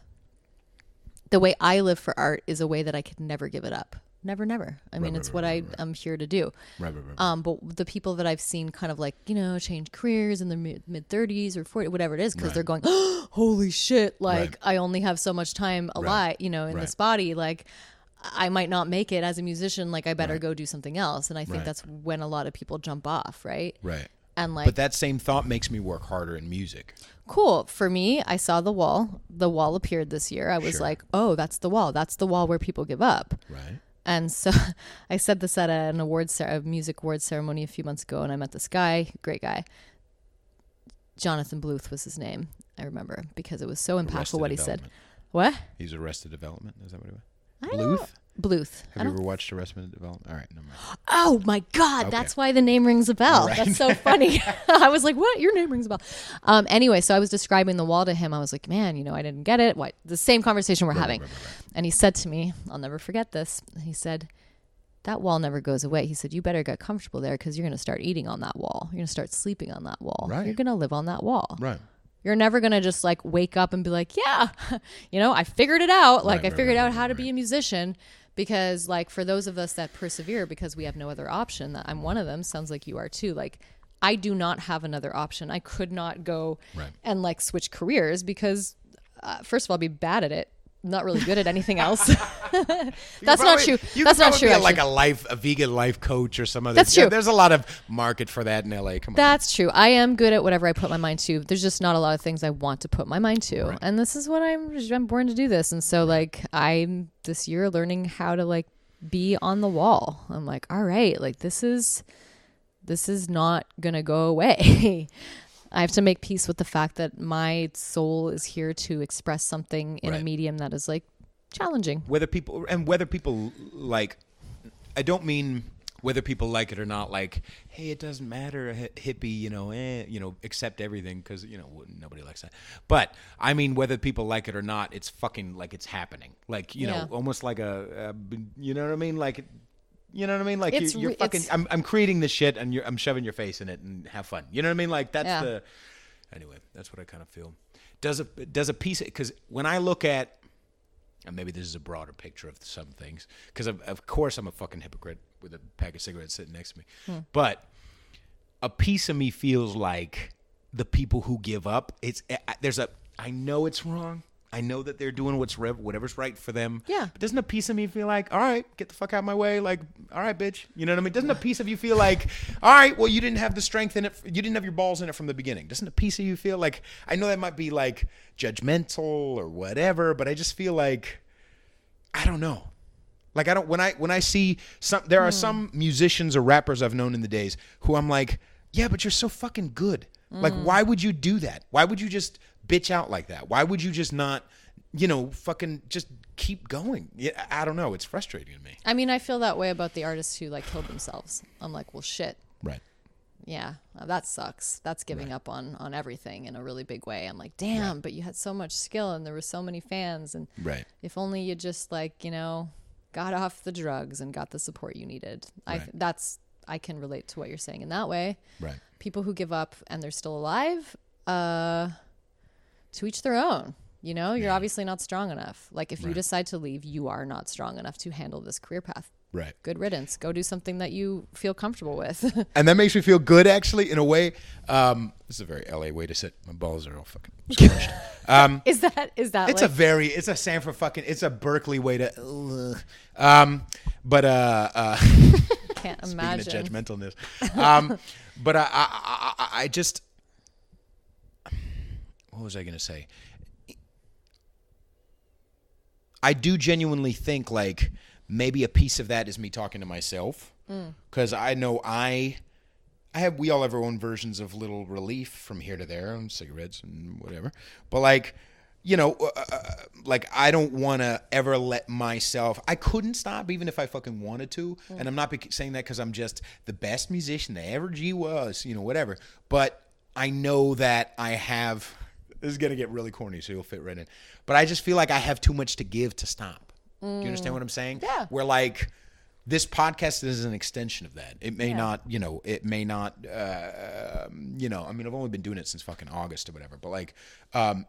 I live for art is a way that I could never give it up. Never. I mean, it's what I'm here to do. Right. But the people that I've seen kind of change careers in their mid 30s or 40, whatever it is, because they're going, oh, holy shit, I only have so much time alive, in this body. Like, I might not make it as a musician. Like, I better go do something else. And I think that's when a lot of people jump off, right? Right. And but that same thought makes me work harder in music. Cool. For me, I saw The Wall. The Wall appeared this year. I was like, oh, that's The Wall. That's the wall where people give up. Right. And so I said this at a music awards ceremony a few months ago, and I met this guy, great guy. Jonathan Bluth was his name, I remember, because it was so impactful what he said. What? He's Arrested Development. Is that what he was? Bluth? Bluth. Have you ever watched Arrested Development? All right, never mind. Oh my God, okay. That's why the name rings a bell. Right. That's so funny. I was like, what? Your name rings a bell. Anyway, so I was describing the wall to him. I was like, man, I didn't get it. What? The same conversation we're having. Right. And he said to me, I'll never forget this. He said, that wall never goes away. He said, you better get comfortable there because you're going to start eating on that wall. You're going to start sleeping on that wall. Right. You're going to live on that wall. Right. You're never going to just like wake up and be like, yeah, I figured it out. Like I figured out how to be a musician. Because like for those of us that persevere because we have no other option, that I'm one of them, sounds like you are too. Like I do not have another option. I could not go and like switch careers because first of all, I'd be bad at it. Not really good at anything else. That's not true. That's not true. Like a vegan life coach or some other. That's true. There's a lot of market for that in LA. Come on. That's true. I am good at whatever I put my mind to. There's just not a lot of things I want to put my mind to, and this is what I'm born to do this. And so like I'm this year learning how to like be on the wall. I'm like, all right, like this is not gonna go away. I have to make peace with the fact that my soul is here to express something in a medium that is like challenging. Whether people like, I don't mean whether people like it or not. Like, hey, it doesn't matter, hippie, accept everything because nobody likes that. But I mean, whether people like it or not, it's fucking like it's happening. Like almost like you know what I mean, like. You know what I mean? Like you're fucking. I'm creating this shit, and I'm shoving your face in it, and have fun. You know what I mean? Like that's the. Anyway, that's what I kind of feel. Does a piece? Because when I look at, and maybe this is a broader picture of some things. Because of course I'm a fucking hypocrite with a pack of cigarettes sitting next to me. But a piece of me feels like the people who give up. I know it's wrong. I know that they're doing whatever's right for them. Yeah. But doesn't a piece of me feel like, all right, get the fuck out of my way? Like, all right, bitch. You know what I mean? Doesn't a piece of you feel like, all right, well, you didn't have the strength in it. You didn't have your balls in it from the beginning. Doesn't a piece of you feel like, I know that might be like judgmental or whatever, but I just feel like, I don't know. Like when I see there are some musicians or rappers I've known in the days who I'm like, yeah, but you're so fucking good. Like, why would you do that? Why would you just bitch out like that? Why would you just not, fucking just keep going? Yeah, I don't know. It's frustrating to me. I mean, I feel that way about the artists who like killed themselves. I'm like, well, shit. Right. Yeah, that sucks. That's giving up on everything in a really big way. I'm like, damn, but you had so much skill and there were so many fans. And if only you just like, got off the drugs and got the support you needed. I can relate to what you're saying in that way. Right. People who give up and they're still alive, to each their own. You're obviously not strong enough. Like if you decide to leave, you are not strong enough to handle this career path. Right. Good riddance. Go do something that you feel comfortable with. And that makes me feel good, actually, in a way. This is a very LA way to sit. My balls are all fucking squished. Is that? It's a Sanford fucking. It's a Berkeley way to. Can't imagine. Speaking of judgmentalness, but I just. What was I going to say? I do genuinely think like maybe a piece of that is me talking to myself because I know we all have our own versions of little relief from here to there and cigarettes and whatever. But like, like I don't want to ever let myself, I couldn't stop even if I fucking wanted to. And I'm not saying that because I'm just the best musician that ever G was, whatever. But I know that I have, this is going to get really corny, so you'll fit right in. But I just feel like I have too much to give to stop. Do you understand what I'm saying? Yeah. Where like this podcast is an extension of that. It may not, it may not, I mean, I've only been doing it since fucking August or whatever. But like,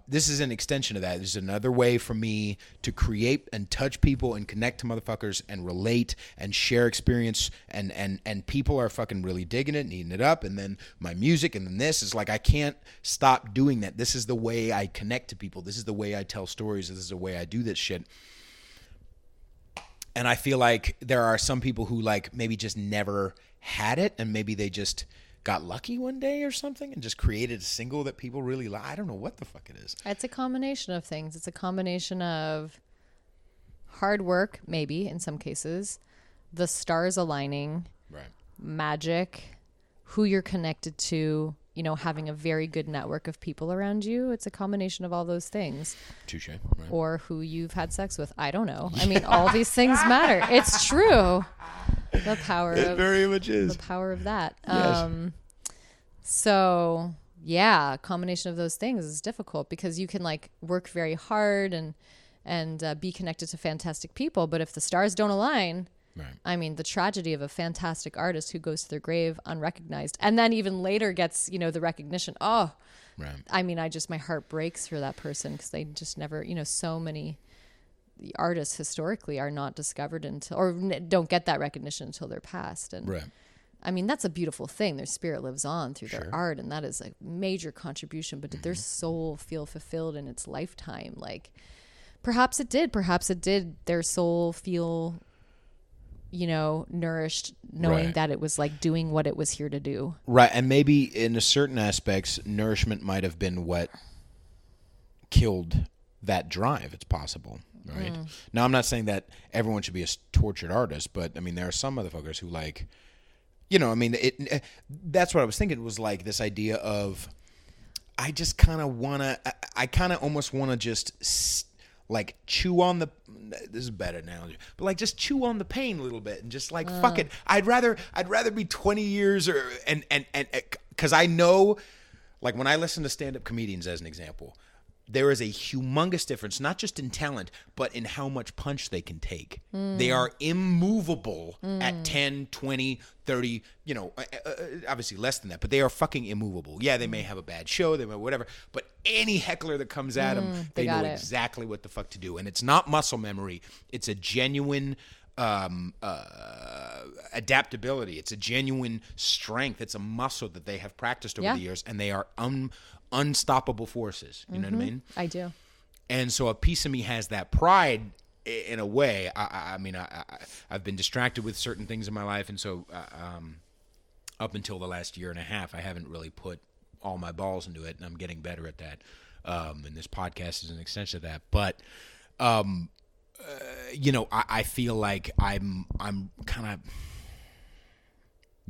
this is an extension of that. This is another way for me to create and touch people and connect to motherfuckers and relate and share experience. And people are fucking really digging it and eating it up. And then my music and then this is like, I can't stop doing that. This is the way I connect to people. This is the way I tell stories. This is the way I do this shit. And I feel like there are some people who like maybe just never had it and maybe they just got lucky one day or something and just created a single that people really like. I don't know what the fuck it is. It's a combination of things. It's a combination of hard work, maybe in some cases, the stars aligning, magic, who you're connected to, you know, having a very good network of people around you. It's a combination of all those things. Touche. Right. Or who you've had sex with. I don't know. I mean, all these things matter. It's true. The power it of very much is. The power of that. Yes. So yeah, a combination of those things is difficult because you can like work very hard and be connected to fantastic people, but if the stars don't align, I mean, the tragedy of a fantastic artist who goes to their grave unrecognized and then even later gets, you know, the recognition. Oh, I mean, my heart breaks for that person because they just never, you know, so many artists historically are not discovered until, or don't get that recognition until they're passed. And I mean, that's a beautiful thing. Their spirit lives on through their art, and that is a major contribution. But did their soul feel fulfilled in its lifetime? Like, perhaps it did. Perhaps it did. Their soul feel, you know, nourished, knowing that it was like doing what it was here to do. Right. And maybe in a certain aspects, nourishment might have been what killed that drive. It's possible. Right. Now, I'm not saying that everyone should be a tortured artist, but I mean, there are some motherfuckers who like, you know, I mean, that's what I was thinking. It was like this idea of, I just kind of want to, I kind of almost want to just like chew on the, this is a bad analogy, but like just chew on the pain a little bit and just like, fuck it. I'd rather be 20 years and cause I know, like when I listen to stand-up comedians as an example, there is a humongous difference, not just in talent, but in how much punch they can take. They are immovable at 10, 20, 30, you know, obviously less than that, but they are fucking immovable. Yeah, they may have a bad show, they may whatever, but any heckler that comes at them, they know exactly what the fuck to do. And it's not muscle memory. It's a genuine adaptability. It's a genuine strength. It's a muscle that they have practiced over the years, and they are unstoppable forces. You know what I mean? I do. And so a piece of me has that pride in a way. I mean, I've been distracted with certain things in my life, and so up until the last year and a half, I haven't really put all my balls into it, and I'm getting better at that. And this podcast is an extension of that. But you know, I feel like I'm kind of,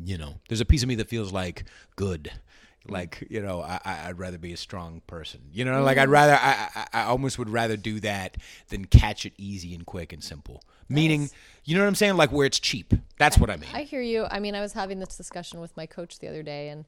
you know, there's a piece of me that feels like good. Like, you know, I'd rather be a strong person. You know, like I almost would rather do that than catch it easy and quick and simple. Meaning, you know what I'm saying? Like where it's cheap. That's what I mean. I hear you. I mean, I was having this discussion with my coach the other day, and,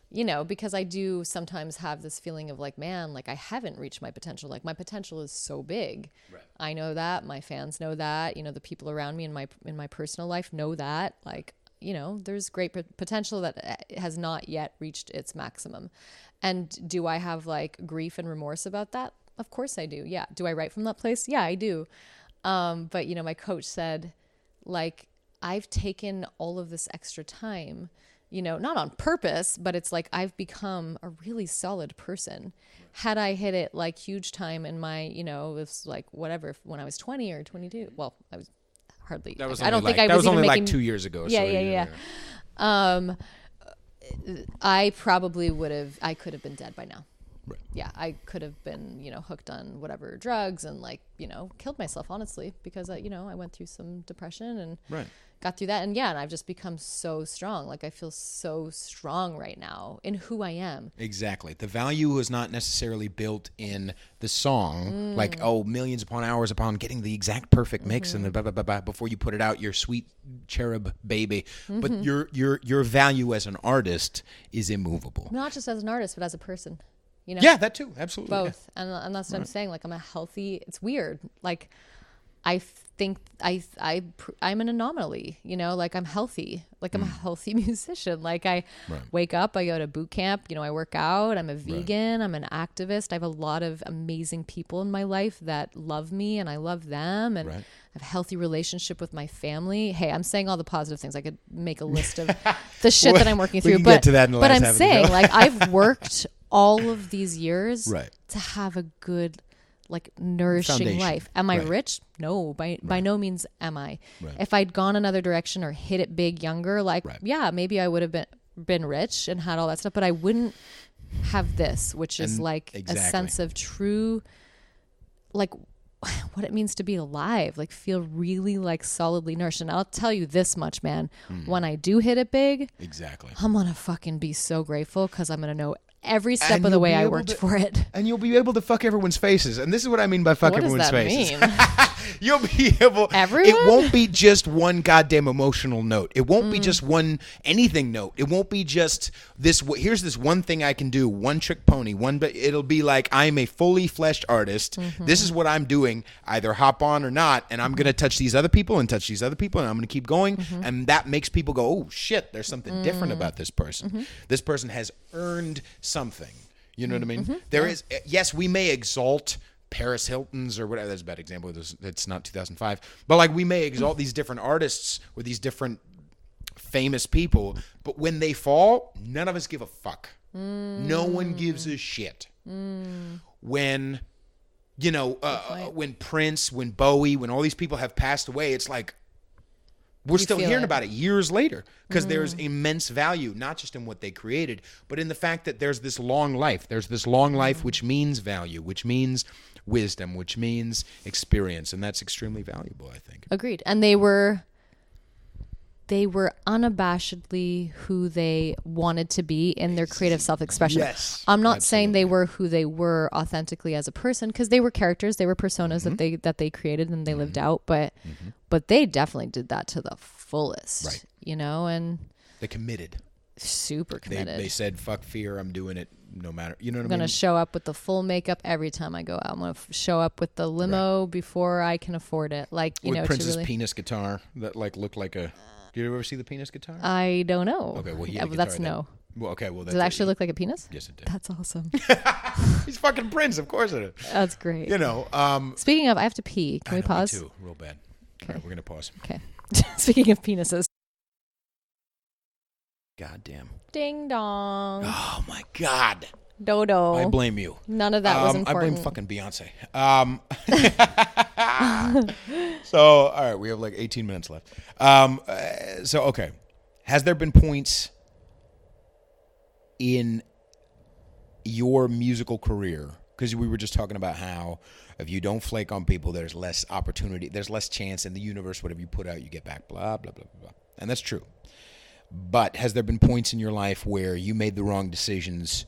you know, because I do sometimes have this feeling of like, man, like I haven't reached my potential. Like my potential is so big. Right. I know that. My fans know that. You know, the people around me in my personal life know that. Like, you know, there's great potential that has not yet reached its maximum. And do I have like grief and remorse about that? Of course I do. Yeah. Do I write from that place? Yeah, I do. But, you know, my coach said, like, I've taken all of this extra time, you know, not on purpose, but it's like I've become a really solid person. Had I hit it like huge time in my, you know, it was like whatever, when I was 20 or 22, well, I was hardly. That was I don't think I was only like 2 years ago. Yeah. I probably I could have been dead by now. Right. Yeah, I could have been, you know, hooked on whatever drugs and like, you know, killed myself honestly because you know, I went through some depression and got through that, and I've just become so strong. Like I feel so strong right now in who I am. Exactly. The value is not necessarily built in the song, like millions upon hours upon getting the exact perfect mix and the blah, blah, blah, blah, before you put it out, your sweet cherub baby. But your value as an artist is immovable. Not just as an artist, but as a person. You know? Yeah, that too. Absolutely. Both. Yeah. And that's what I'm saying. Like I'm a healthy, it's weird. Like I think I'm an anomaly, you know, like I'm healthy, like I'm a healthy musician. Like I wake up, I go to boot camp, you know, I work out, I'm a vegan, I'm an activist. I have a lot of amazing people in my life that love me and I love them. And I have a healthy relationship with my family. Hey, I'm saying all the positive things. I could make a list of the shit that I'm working through, but I'm saying like I've worked all of these years to have a good, like nourishing foundation. Life. Am I rich? No, by no means am I. If I'd gone another direction or hit it big younger, like, maybe I would have been rich and had all that stuff, but I wouldn't have this, which is like a sense of true, like what it means to be alive, like feel really like solidly nourished. And I'll tell you this much, man, when I do hit it big, exactly, I'm going to fucking be so grateful because I'm going to know every step of the way I worked for it. And you'll be able to fuck everyone's faces. And this is what I mean by fuck everyone's faces. What does that mean? You'll be able... Everyone? It won't be just one goddamn emotional note. It won't be just one anything note. It won't be just this... Here's this one thing I can do, one trick pony. It'll be like, I'm a fully fleshed artist. This is what I'm doing, either hop on or not. And I'm going to touch these other people and touch these other people. And I'm going to keep going. And that makes people go, oh, shit, there's something different about this person. This person has earned something. You know what I mean? There is... Yes, we may exalt... Paris Hilton's or whatever, that's a bad example. It's not 2005. But like we may exalt these different artists or these different famous people, but when they fall, none of us give a fuck. No one gives a shit. When, when Prince, when Bowie, when all these people have passed away, it's like, we're still hearing about it years later because there's immense value, not just in what they created, but in the fact that there's this long life. There's this long life, which means value, which means wisdom, which means experience. And that's extremely valuable, I think. Agreed. And they were unabashedly who they wanted to be in their creative self-expression. Yes. I'm not saying they were who they were authentically as a person because they were characters, they were personas that they created and they lived out, but they definitely did that to the fullest, right? And they committed. Super committed. They said, "Fuck fear, I'm doing it no matter." You know what I mean? I'm gonna show up with the full makeup every time I go out. I'm gonna show up with the limo before I can afford it. Like with Prince's penis guitar that like looked like a. Did you ever see the penis guitar? I don't know. Okay, well, that's no. Well, okay, well, does it actually look like a penis? Yes, it did. That's awesome. He's fucking Prince, of course it is. That's great. Speaking of, I have to pee. Can we pause? Me too, real bad. Okay. All right, we're gonna pause. Okay. Speaking of penises. Goddamn. Ding dong. Oh my God. Dodo. I blame you. None of that was important. I blame fucking Beyonce. So, all right, we have like 18 minutes left. Okay. Has there been points in your musical career, because we were just talking about how if you don't flake on people, there's less opportunity, there's less chance in the universe, whatever you put out, you get back, blah, blah, blah, blah, blah. And that's true. But has there been points in your life where you made the wrong decisions?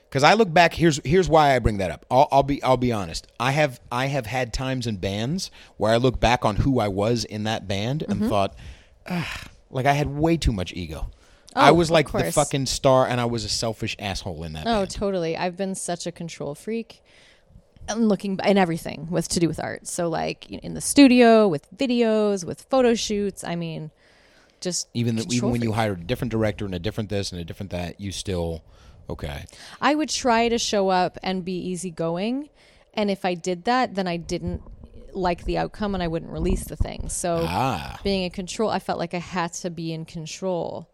Because I look back, here's why I bring that up. I'll be honest. I have had times in bands where I look back on who I was in that band and thought, like I had way too much ego. I was like the fucking star, and I was a selfish asshole in that band. Oh, totally. I've been such a control freak. And looking in everything with to do with art. So like in the studio, with videos, with photo shoots. I mean, just even when you hired a different director and a different this and a different that, you still okay. I would try to show up and be easygoing, and if I did that, then I didn't like the outcome, and I wouldn't release the thing. So being in control, I felt like I had to be in control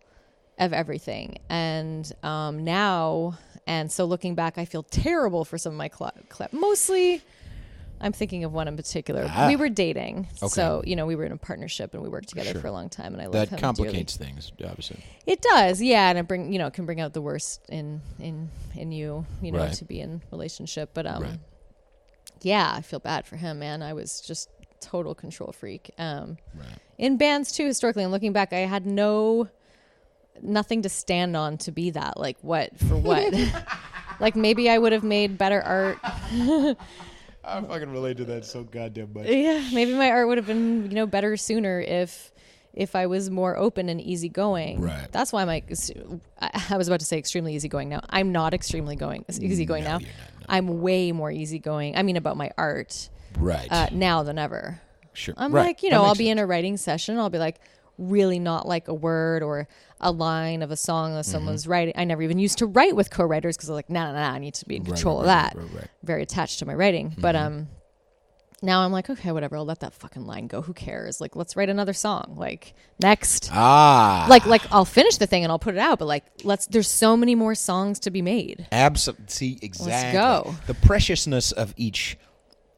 of everything, and now. And so looking back, I feel terrible for some of my mostly, I'm thinking of one in particular. We were dating. Okay. So, we were in a partnership and we worked together for a long time. And I love him. That complicates things, obviously. It does, yeah. And it can bring out the worst in you, right. To be in a relationship. But right. Yeah, I feel bad for him, man. I was just total control freak. Right. In bands too, historically, and looking back, I had nothing to stand on to be that. Like what? Like maybe I would have made better art. I fucking relate to that so goddamn much. Yeah, maybe my art would have been better sooner if I was more open and easygoing. Right. That's why I was about to say extremely easygoing. Now I'm not extremely easygoing now. You're not, no. I'm way more easygoing. I mean about my art. Right. Now than ever. Sure. I'm right. Like I'll be in a writing session. I'll be like really not like a word or a line of a song that someone's writing. I never even used to write with co-writers because I'm like, no, I need to be in control of that. Right. Very attached to my writing. But now I'm like, okay, whatever. I'll let that fucking line go. Who cares? Like, let's write another song. Like, next. Like I'll finish the thing and I'll put it out. But like, there's so many more songs to be made. Absolutely. See, exactly. Let's go. The preciousness of each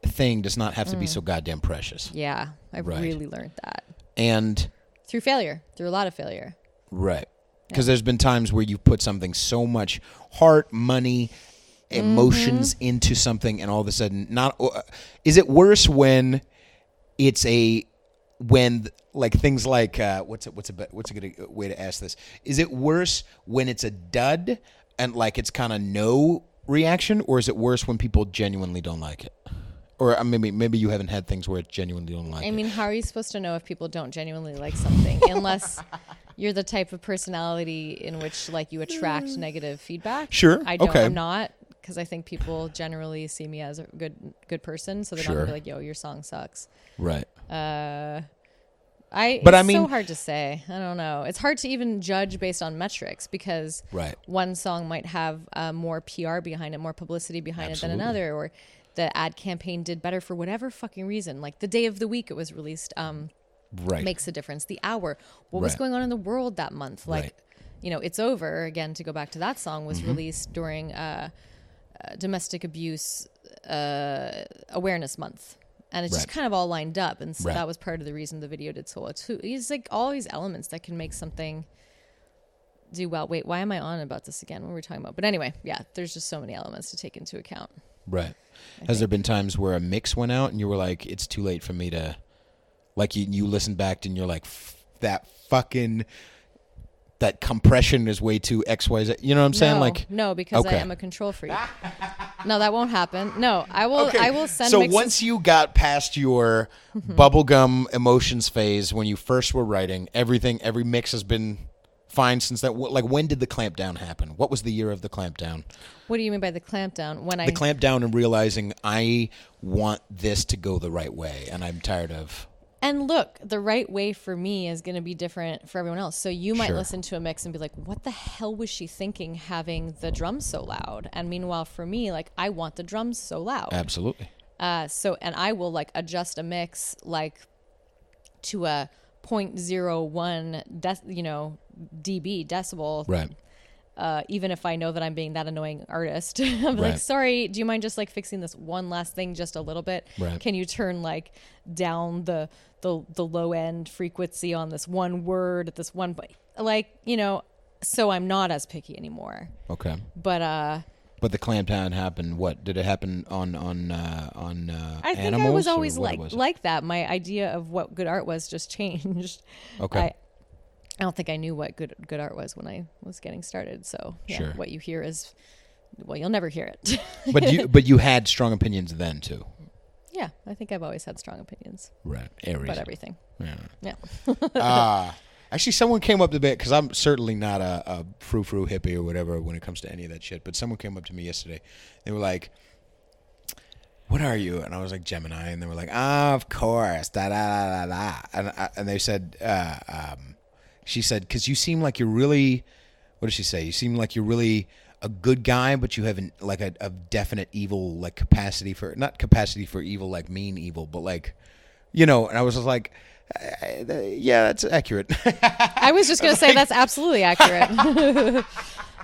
thing does not have to be so goddamn precious. Yeah, I've really learned that. And through a lot of failure. Right. Because there's been times where you've put something so much heart, money, emotions into something, and all of a sudden, is it worse when it's like things like what's a good way to ask this? Is it worse when it's a dud and like it's kind of no reaction, or is it worse when people genuinely don't like it? Or maybe you haven't had things where it genuinely don't like it. I mean, how are you supposed to know if people don't genuinely like something unless you're the type of personality in which like you attract negative feedback? Sure. I don't. Okay. I'm not, because I think people generally see me as a good person, so they're not gonna be like, "Yo, your song sucks." Right. It's so hard to say. I don't know. It's hard to even judge based on metrics because one song might have more PR behind it, more publicity behind it than another, or the ad campaign did better for whatever fucking reason. Like the day of the week it was released makes a difference. The hour, what was going on in the world that month? Like, It's Over, again, to go back to that song, was released during Domestic Abuse Awareness Month. And it's just kind of all lined up. And so that was part of the reason the video did so well too. It's like all these elements that can make something do well. Wait, why am I on about this again? What were we talking about? But anyway, there's just so many elements to take into account. Right. Has there been times where a mix went out and you were like, it's too late for me to, like you listened back and you're like, that compression is way too XYZ. You know what I'm saying? No, because I am a control freak. No, that won't happen. No, I will. Okay. I will send. So mixes. Once you got past your bubblegum emotions phase when you first were writing, every mix has been fine since that. Like, when did the clampdown happen? What was the year of the clampdown? What do you mean by the clampdown? The clampdown and realizing I want this to go the right way, and I'm tired of. And look, the right way for me is going to be different for everyone else. So you might listen to a mix and be like, what the hell was she thinking having the drums so loud? And meanwhile, for me, like, I want the drums so loud. Absolutely. And I will like adjust a mix like to a 0.01 dB decibel. Right. Even if I know that I'm being that annoying artist. I'm like, sorry, do you mind just like fixing this one last thing just a little bit? Right. Can you turn like down the low end frequency on this one word at this one, so I'm not as picky anymore. Okay. But the clampdown happened. What did it happen on I think Animals, I was always like that. My idea of what good art was just changed. Okay. I don't think I knew what good art was when I was getting started. So what you hear is, well, you'll never hear it. but you had strong opinions then too. Yeah, I think I've always had strong opinions. Right. Aries. About everything. Yeah. Actually, someone came up to me, because I'm certainly not a frou-frou hippie or whatever when it comes to any of that shit, but someone came up to me yesterday. They were like, what are you? And I was like, Gemini. And they were like, of course. Da-da-da-da-da. And they said, she said, because you seem like you're really, what did she say? You seem like you're really a good guy, but you have a definite evil, like capacity for, not capacity for evil, like mean evil, but like, and I was just like, yeah, that's accurate. I was just going to say that's absolutely accurate.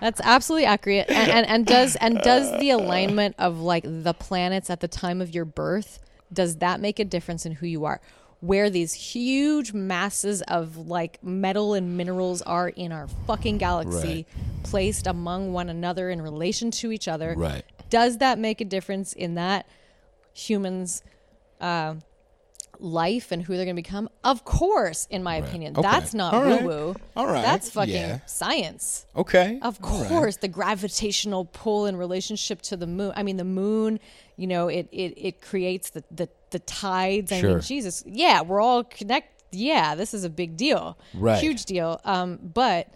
That's absolutely accurate. And does the alignment of like the planets at the time of your birth, does that make a difference in who you are? Where these huge masses of like metal and minerals are in our fucking galaxy, placed among one another in relation to each other. Right. Does that make a difference in that humans' life and who they're going to become? Of course, in my opinion. Okay. That's not woo-woo. All right. That's fucking science. Okay. Of course, the gravitational pull in relationship to the moon. I mean, the moon, it creates the tides. I mean, Jesus. Yeah, we're all connected. Yeah, this is a big deal. Right. Huge deal. But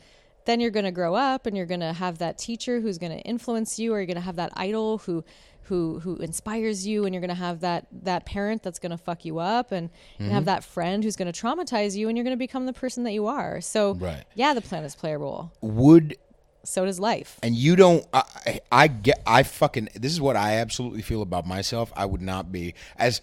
then you're going to grow up and you're going to have that teacher who's going to influence you, or you're going to have that idol who inspires you, and you're going to have that parent that's going to fuck you up, and you have that friend who's going to traumatize you, and you're going to become the person that you are. So yeah, the planets play a role. So does life. And you don't, I fucking, this is what I absolutely feel about myself. I would not be as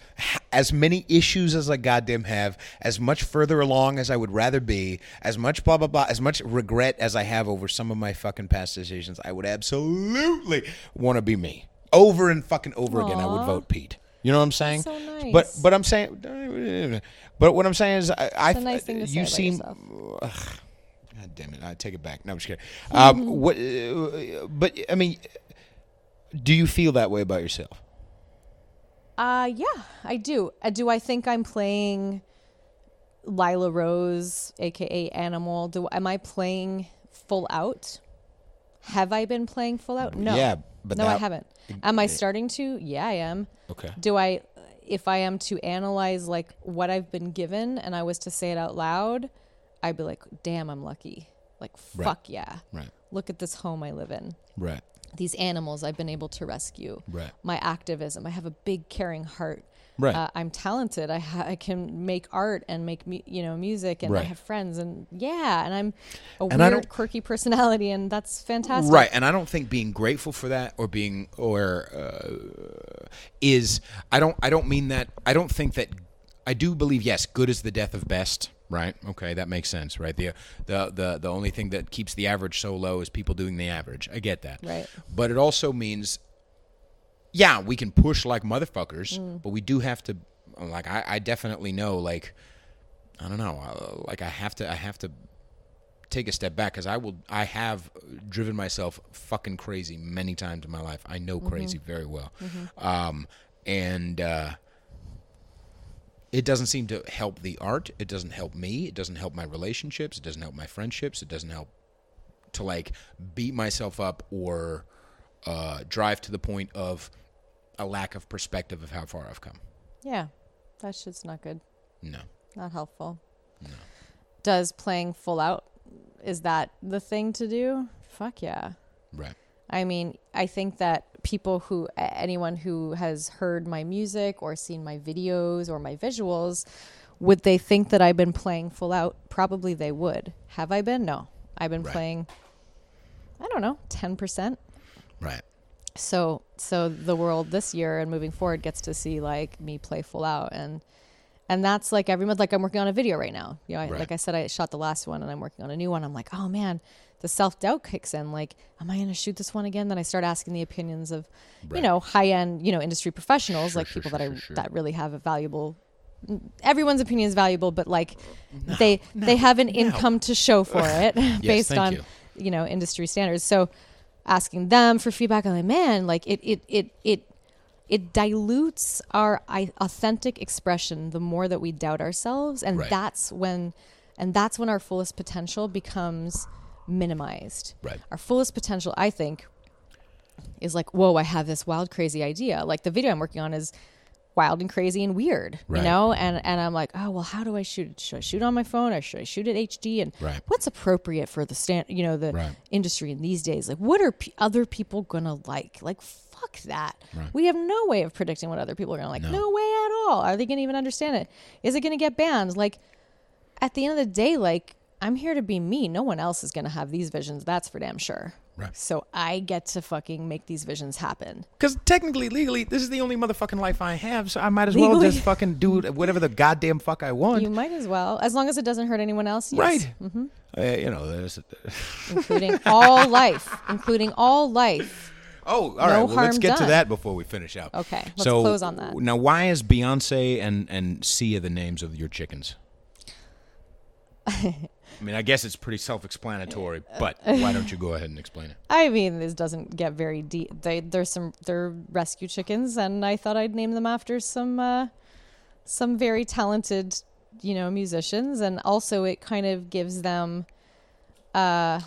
many issues as I goddamn have, as much further along as I would rather be, as much blah, blah, blah, as much regret as I have over some of my fucking past decisions. I would absolutely want to be me. Over and fucking over again, I would vote Pete. You know what I'm saying? That's so nice. But I'm saying, but what I'm saying is, it's a nice thing to you say seem. about yourself. God damn it! I take it back. No, I'm just kidding. But I mean, Do you feel that way about yourself? Yeah, I do. Do I think I'm playing Lila Rose, aka Animal? Am I playing full out? Have I been playing full out? No. Yeah, but I haven't. Am I starting to? Yeah, I am. Okay. If I am to analyze like what I've been given and I was to say it out loud, I'd be like, damn, I'm lucky. Like, fuck yeah. Right. Look at this home I live in. Right. These animals I've been able to rescue. Right. My activism. I have a big caring heart. Right. I'm talented. I can make art and make music, and I have friends, and I'm a weird, quirky personality, and that's fantastic. Right. And I don't think being grateful for that is I don't mean that. I don't think that. I do believe, yes, good is the death of best. Right. Okay, that makes sense. Right. The only thing that keeps the average so low is people doing the average. I get that. Right. But it also means, yeah, we can push like motherfuckers, but we do have to. Like, I definitely know. Like, I don't know. Like, I have to take a step back because I have driven myself fucking crazy many times in my life. I know crazy very well, and. It doesn't seem to help the art. It doesn't help me. It doesn't help my relationships. It doesn't help my friendships. It doesn't help to like beat myself up or drive to the point of a lack of perspective of how far I've come. Yeah, that shit's not good. No. Not helpful. No. Does playing full out, is that the thing to do? Fuck yeah. Right. I mean, I think that anyone who has heard my music or seen my videos or my visuals, would they think that I've been playing full out? Probably they would. Have I been? No. I've been playing, I don't know, 10%. Right. So the world this year and moving forward gets to see like me play full out, and that's like every month. Like I'm working on a video right now. Like I said, I shot the last one and I'm working on a new one. I'm like, oh man, the self-doubt kicks in. Like, am I going to shoot this one again? Then I start asking the opinions of, high-end, industry professionals, people that really have a valuable. Everyone's opinion is valuable, but like they have an income to show for it based on industry standards. So asking them for feedback, I'm like, man, like it dilutes our authentic expression the more that we doubt ourselves, and that's when our fullest potential becomes minimized. Right. Our fullest potential, I think, is like, whoa, I have this wild, crazy idea. Like the video I'm working on is wild and crazy and weird, and I'm like, oh, well, how do I shoot it? Should I shoot on my phone or should I shoot at HD? And what's appropriate for the industry in these days? Like, what are other people gonna like? Like, fuck that. Right. We have no way of predicting what other people are gonna like. No way at all. Are they gonna even understand it? Is it gonna get banned? Like, at the end of the day, like, I'm here to be me. No one else is going to have these visions. That's for damn sure. Right. So I get to fucking make these visions happen. Because technically, legally, this is the only motherfucking life I have, so I might as well just fucking do whatever the goddamn fuck I want. You might as well. As long as it doesn't hurt anyone else. Yes. Right. Mm-hmm. There's... Including all life. Including all life. Oh, all right. Well, let's get to that before we finish up. Okay. Let's close on that. Now, why is Beyonce and Sia the names of your chickens? I mean, I guess it's pretty self-explanatory, but why don't you go ahead and explain it? I mean, this doesn't get very deep. They're rescue chickens, and I thought I'd name them after some very talented, musicians, and also it kind of gives them a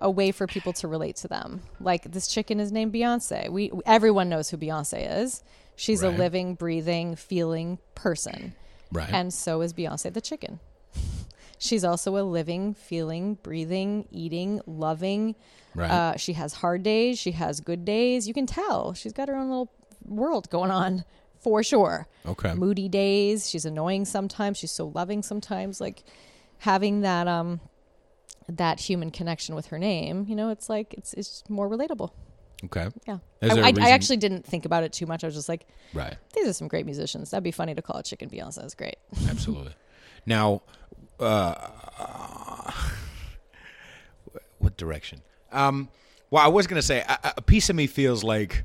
way for people to relate to them. Like, this chicken is named Beyonce. Everyone knows who Beyonce is. She's a living, breathing, feeling person, and so is Beyonce the chicken. She's also a living, feeling, breathing, eating, loving. Right. She has hard days. She has good days. You can tell. She's got her own little world going on, for sure. Okay. Moody days. She's annoying sometimes. She's so loving sometimes. Like, having that human connection with her name, it's like, it's more relatable. Okay. Yeah. I actually didn't think about it too much. I was just like, these are some great musicians. That'd be funny to call a chicken Beyonce. That's great. Absolutely. Now... what direction? Well, I was going to say, a piece of me feels like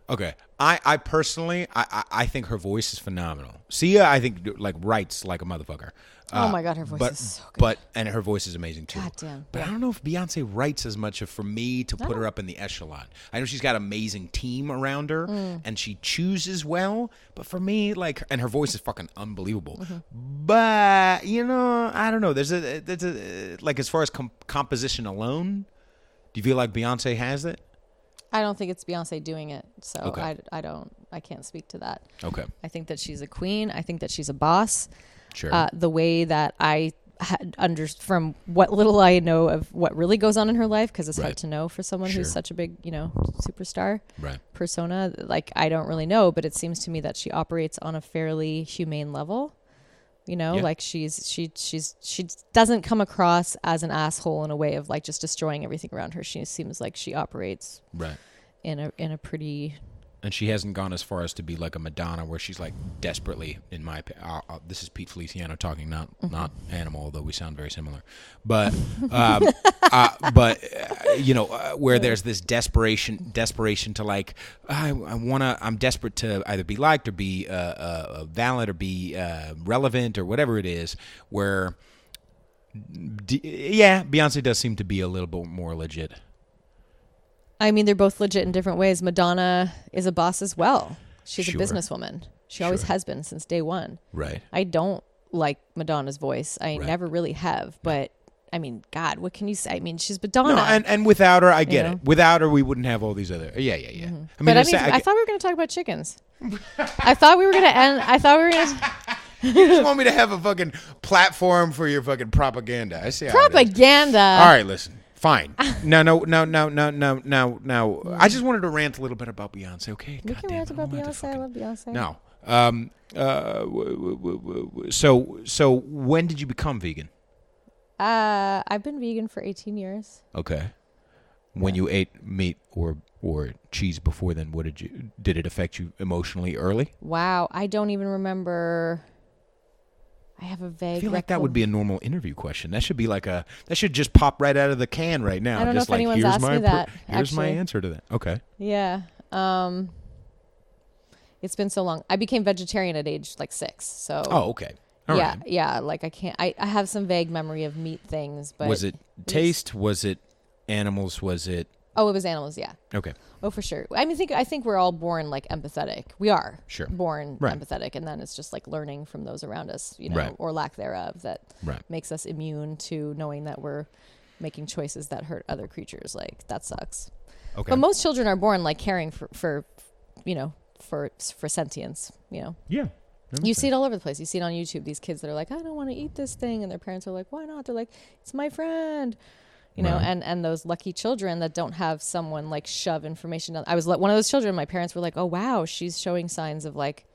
Okay. I personally, I think her voice is phenomenal. Sia, I think, like, writes like a motherfucker. Oh my God, her voice is so good. And her voice is amazing too. God damn. But I don't know if Beyonce writes as much for me to put her up in the echelon. I know she's got an amazing team around her and she chooses well, but for me, like, and her voice is fucking unbelievable. But, you know, I don't know. There's a like, as far as composition alone, do you feel like Beyonce has it? I don't think it's Beyonce doing it, so Okay. I can't speak to that. Okay. I think that she's a queen. I think that she's a boss. Sure. The way that I had from what little I know of what really goes on in her life, because it's hard to know for someone who's such a big, you know, superstar persona. Like, I don't really know, but it seems to me that she operates on a fairly humane level. You know, like she doesn't come across as an asshole in a way of like just destroying everything around her. She seems like she operates in a pretty. And she hasn't gone as far as to be like a Madonna, where she's like desperately, in my opinion. This is Pete Feliciano talking, not ANIIML, although we sound very similar. But you know, where there's this desperation to like, I'm desperate to either be liked or be valid or be relevant or whatever it is. Where, Beyonce does seem to be a little bit more legit. I mean, they're both legit in different ways. Madonna is a boss as well. She's a businesswoman. She always has been since day one. Right. I don't like Madonna's voice. I never really have. But, I mean, God, what can you say? I mean, she's Madonna. No, and without her, I get it. Without her, we wouldn't have all these other... Yeah. I mean, I thought we were going to talk about chickens. I thought we were going to... You just want me to have a fucking platform for your fucking propaganda. I see. Propaganda. All right, listen. Fine. No. I just wanted to rant a little bit about Beyonce. Okay. We can rant about Beyonce. I love Beyonce. No. So when did you become vegan? I've been vegan for 18 years. Okay. When you ate meat or cheese before then, did it affect you emotionally early? Wow, I don't even remember. I have a vague. I feel like that would be a normal interview question. That should be like that should just pop right out of the can right now. I don't just know if anyone's asked me that. Here's my answer to that. Okay. Yeah. It's been so long. I became vegetarian at age like 6. So. Oh, okay. All right. Yeah. Like I can't. I have some vague memory of meat things, but was it taste? Was it animals? Was it? Oh, it was animals. Yeah. Okay. Oh, for sure. I mean, I think we're all born like empathetic. We are born empathetic, and then it's just like learning from those around us, you know, or lack thereof, that makes us immune to knowing that we're making choices that hurt other creatures. Like, that sucks. Okay. But most children are born like caring for you know, for sentience. You know. Yeah. You see it all over the place. You see it on YouTube. These kids that are like, I don't want to eat this thing, and their parents are like, why not? They're like, it's my friend. You know, and those lucky children that don't have someone like shove information down. I was one of those children. My parents were like, oh, wow, she's showing signs of like,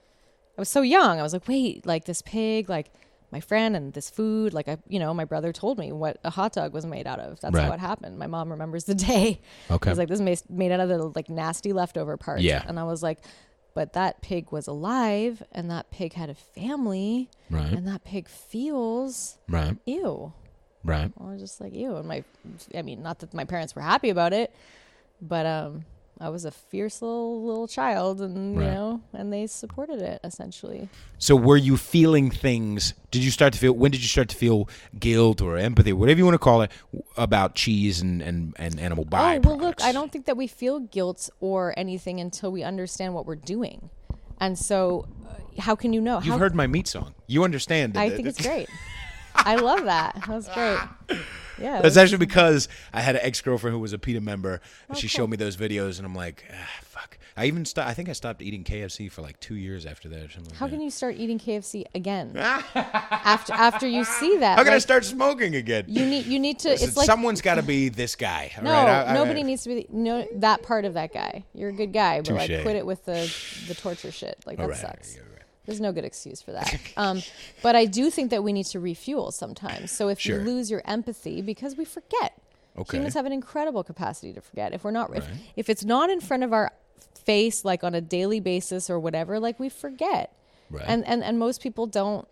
I was so young. I was like, wait, like this pig, like my friend, and this food. Like, my brother told me what a hot dog was made out of. That's how it happened. My mom remembers the day. Okay. He was like, this is made out of the like nasty leftover parts. Yeah. And I was like, but that pig was alive, and that pig had a family. Right. And that pig feels. Right. Ew. Right. I was just like, ew. And not that my parents were happy about it, but I was a fierce little child, and you know, and they supported it essentially. So were you feeling things? When did you start to feel guilt or empathy, whatever you want to call it, about cheese and animal byproducts? Oh, well, look, I don't think that we feel guilt or anything until we understand what we're doing. And so how can you know? You've heard my meat song. You understand. I think it's great. I love that. That was great. Yeah. That's actually because I had an ex-girlfriend who was a PETA member, and she showed me those videos, and I'm like, fuck. I think I stopped eating KFC for like 2 years after that or something. How can you start eating KFC again? after you see that? How can I start smoking again? You need to. It's like someone's got to be this guy. No, right? Nobody needs to be that part of that guy. You're a good guy, but like quit it with the torture shit. Like that sucks. There's no good excuse for that. But I do think that we need to refuel sometimes. So if you lose your empathy, because we forget. Okay. Humans have an incredible capacity to forget. If we're not, if it's not in front of our face, like on a daily basis or whatever, like we forget. Right. And most people don't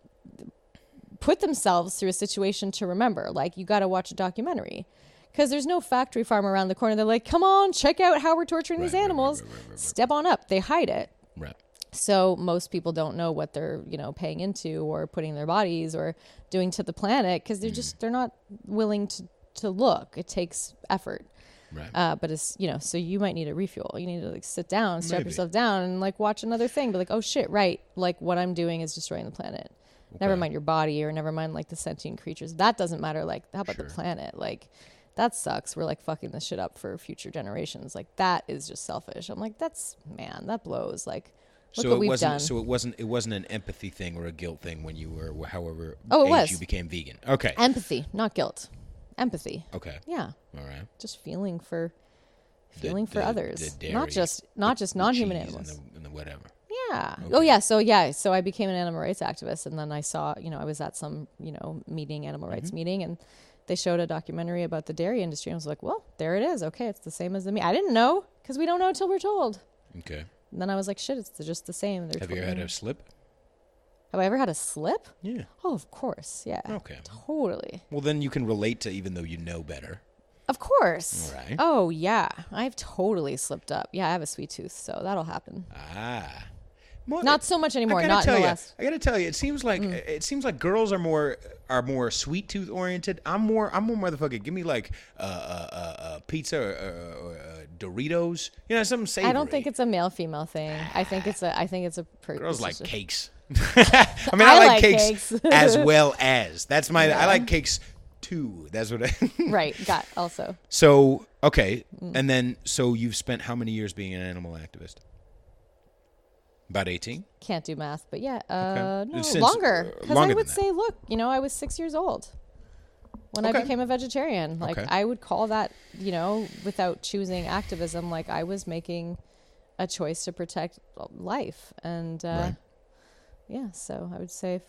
put themselves through a situation to remember. Like, you got to watch a documentary. because there's no factory farm around the corner. They're like, come on, check out how we're torturing these animals. Step on up. They hide it. Right. So most people don't know what they're, paying into or putting their bodies or doing to the planet because they're not willing to look. It takes effort. Right. But it's, so you might need a refuel. You need to like sit down, strap yourself down and like watch another thing. But like, oh shit, right. Like what I'm doing is destroying the planet. Okay. Never mind your body or never mind like the sentient creatures. That doesn't matter. Like how about the planet? Like that sucks. We're like fucking this shit up for future generations. Like that is just selfish. I'm like, that blows. Like, look what we've done. So it wasn't an empathy thing or a guilt thing when you were, however, age you became vegan. Okay. Empathy, not guilt. Empathy. Okay. Yeah. All right. Just feeling for others, the dairy, not just non-human animals and the whatever. Yeah. Okay. So I became an animal rights activist, and then I saw, I was at some, meeting, animal rights meeting, and they showed a documentary about the dairy industry, and I was like, well, there it is. Okay, it's the same as the meat. I didn't know because we don't know until we're told. Okay. And then I was like, shit, it's just the same. Have you ever had a slip? Have I ever had a slip? Yeah. Oh, of course. Yeah. Okay. Totally. Well, then you can relate to even though you know better. Of course. All right. Oh, yeah. I've totally slipped up. Yeah, I have a sweet tooth, so that'll happen. Ah. Well, not so much anymore. I Not in the last. I gotta tell you, it seems like girls are more sweet tooth oriented. I'm more motherfucker. Give me like pizza or Doritos. Something savory. I don't think it's a male female thing. I think it's a girls like cakes. I mean, I like cakes as well as I like cakes too. That's what I right. Got also. So okay, and then so you've spent how many years being an animal activist? About 18? Can't do math, but yeah, okay. No, longer. Because I would say, look, I was 6 years old when I became a vegetarian. Like I would call that, without choosing activism, like I was making a choice to protect life. And yeah, so I would say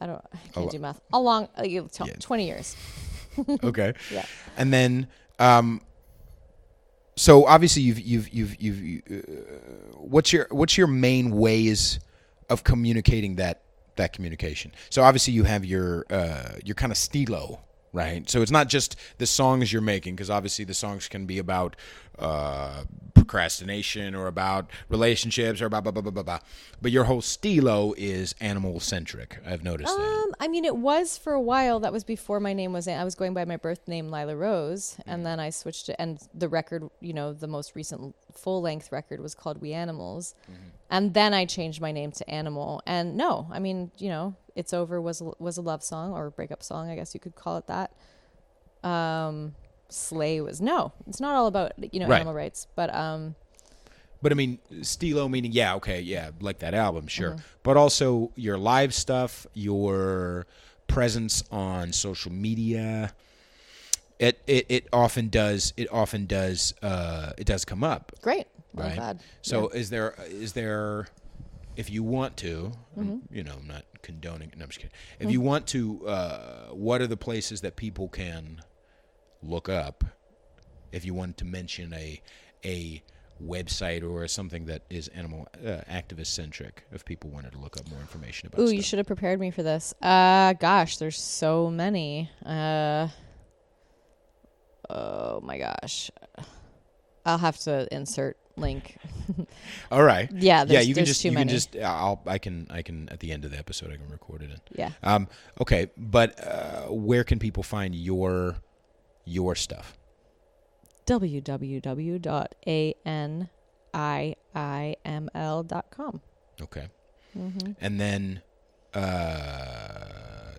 I can't do math. 20 years. Okay. Yeah. And then so obviously you've what's your main ways of communicating that communication? So obviously you have your kind of stilo, right? So it's not just the songs you're making, because obviously the songs can be about procrastination or about relationships or blah blah blah blah blah blah. But your whole stilo is animal centric. I've noticed that. I mean, it was for a while. That was before my name was. I was going by my birth name, Lila Rose, and then I switched to. And the record, the most recent full length record was called We Animals, and then I changed my name to Animal. And no, I mean, It's Over was a love song or a breakup song, I guess you could call it that. Slay was it's not all about animal rights, but I mean, stilo meaning like that album, sure, but also your live stuff, your presence on social media. It often does come up. Great, right? I'm glad. So is there if you want to, I'm not condoning. No, I'm just kidding. If you want to, what are the places that people can look up if you want to mention a website or something that is animal activist centric, if people wanted to look up more information about stuff? You should have prepared me for this. Gosh, there's so many. Oh my gosh, I'll have to insert link. All right. Yeah. You can too many. I can at the end of the episode I can record it in. Yeah. Okay, but where can people find your stuff? www.ANIIML.com. Okay. And then,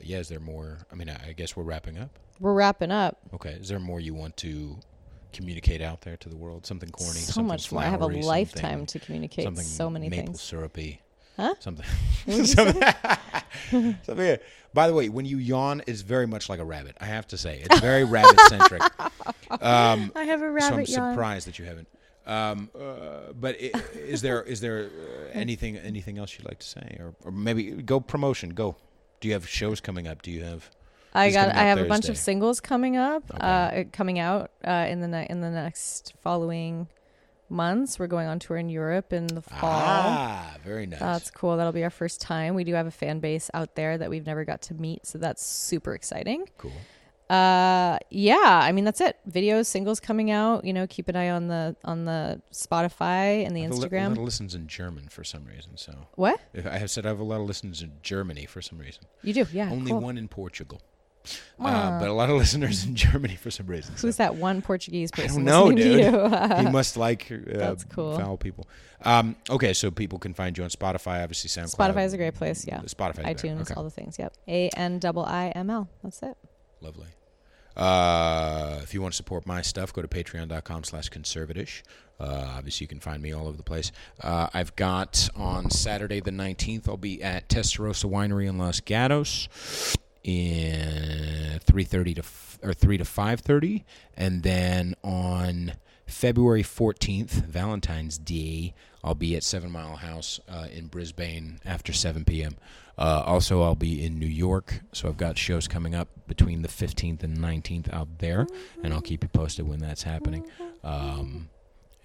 is there more? I mean, I guess we're wrapping up. We're wrapping up. Okay. Is there more you want to communicate out there to the world? Something corny, so something much more. I have a lifetime to communicate so many maple things. Syrupy. Huh? Something. Something. By the way, when you yawn, it's very much like a rabbit. I have to say, it's very rabbit centric. I have a rabbit so I'm yawn. surprised that you haven't. But is there anything else you'd like to say, or maybe go promotion? Go. Do you have shows coming up? Do you have? I have a bunch of singles coming up, coming out in the next following months. We're going on tour in Europe in the fall. Ah, very nice. That's cool. That'll be our first time. We do have a fan base out there that we've never got to meet, so that's super exciting. Cool. Yeah, I mean that's it. Videos, singles coming out. Keep an eye on the Spotify and the Instagram. I have a lot of listens in German for some reason. So what? I have said I have a lot of listens in Germany for some reason. You do, yeah. Only cool. one in Portugal. But a lot of listeners in Germany for some reason. Who's that one Portuguese person? I don't know, dude. He must like That's cool. foul people. Okay, so people can find you on Spotify, obviously SoundCloud. Spotify is a great place, yeah. Spotify, iTunes, okay. all the things. Yep. ANIIML. That's it. Lovely. If you want to support my stuff, go to patreon.com/conservatish. Obviously, you can find me all over the place. I've got on Saturday the 19th, I'll be at Testarossa Winery in Los Gatos in 3 to 5:30, and then on February 14th, Valentine's Day, I'll be at 7 Mile House in Brisbane after 7 p.m. Also, I'll be in New York, so I've got shows coming up between the 15th and 19th out there, and I'll keep you posted when that's happening.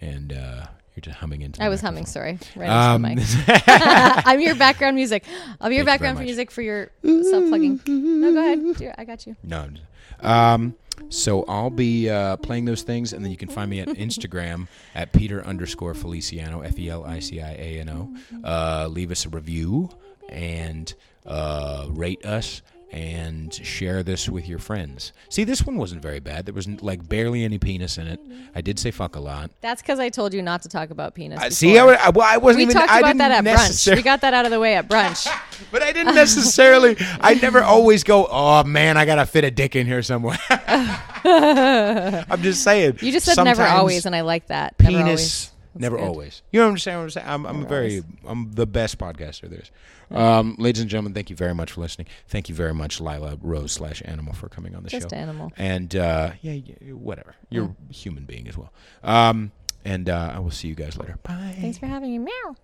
You're just humming into. I was humming. Sorry, right into the mic. I'm your background music. I'll be your background music for your self-plugging. No, go ahead. I got you. No. So I'll be playing those things, and then you can find me at Instagram at Peter_Feliciano, FELICIANO. Leave us a review and rate us. And share this with your friends. See, this one wasn't very bad. There was barely any penis in it. I did say fuck a lot. That's because I told you not to talk about penis. See, I wasn't even. We talked about that at brunch. We got that out of the way at brunch. But I didn't necessarily. I never always go, oh man, I gotta fit a dick in here somewhere. I'm just saying. You just said never always, and I like that. Penis. Never always. You know what I'm saying? I'm the best podcaster there is. Ladies and gentlemen, thank you very much for listening. Thank you very much, Lila Rose /Animal, for coming on the show. Just Animal. And whatever. You're a human being as well. And I will see you guys later. Bye. Thanks for having me. Meow.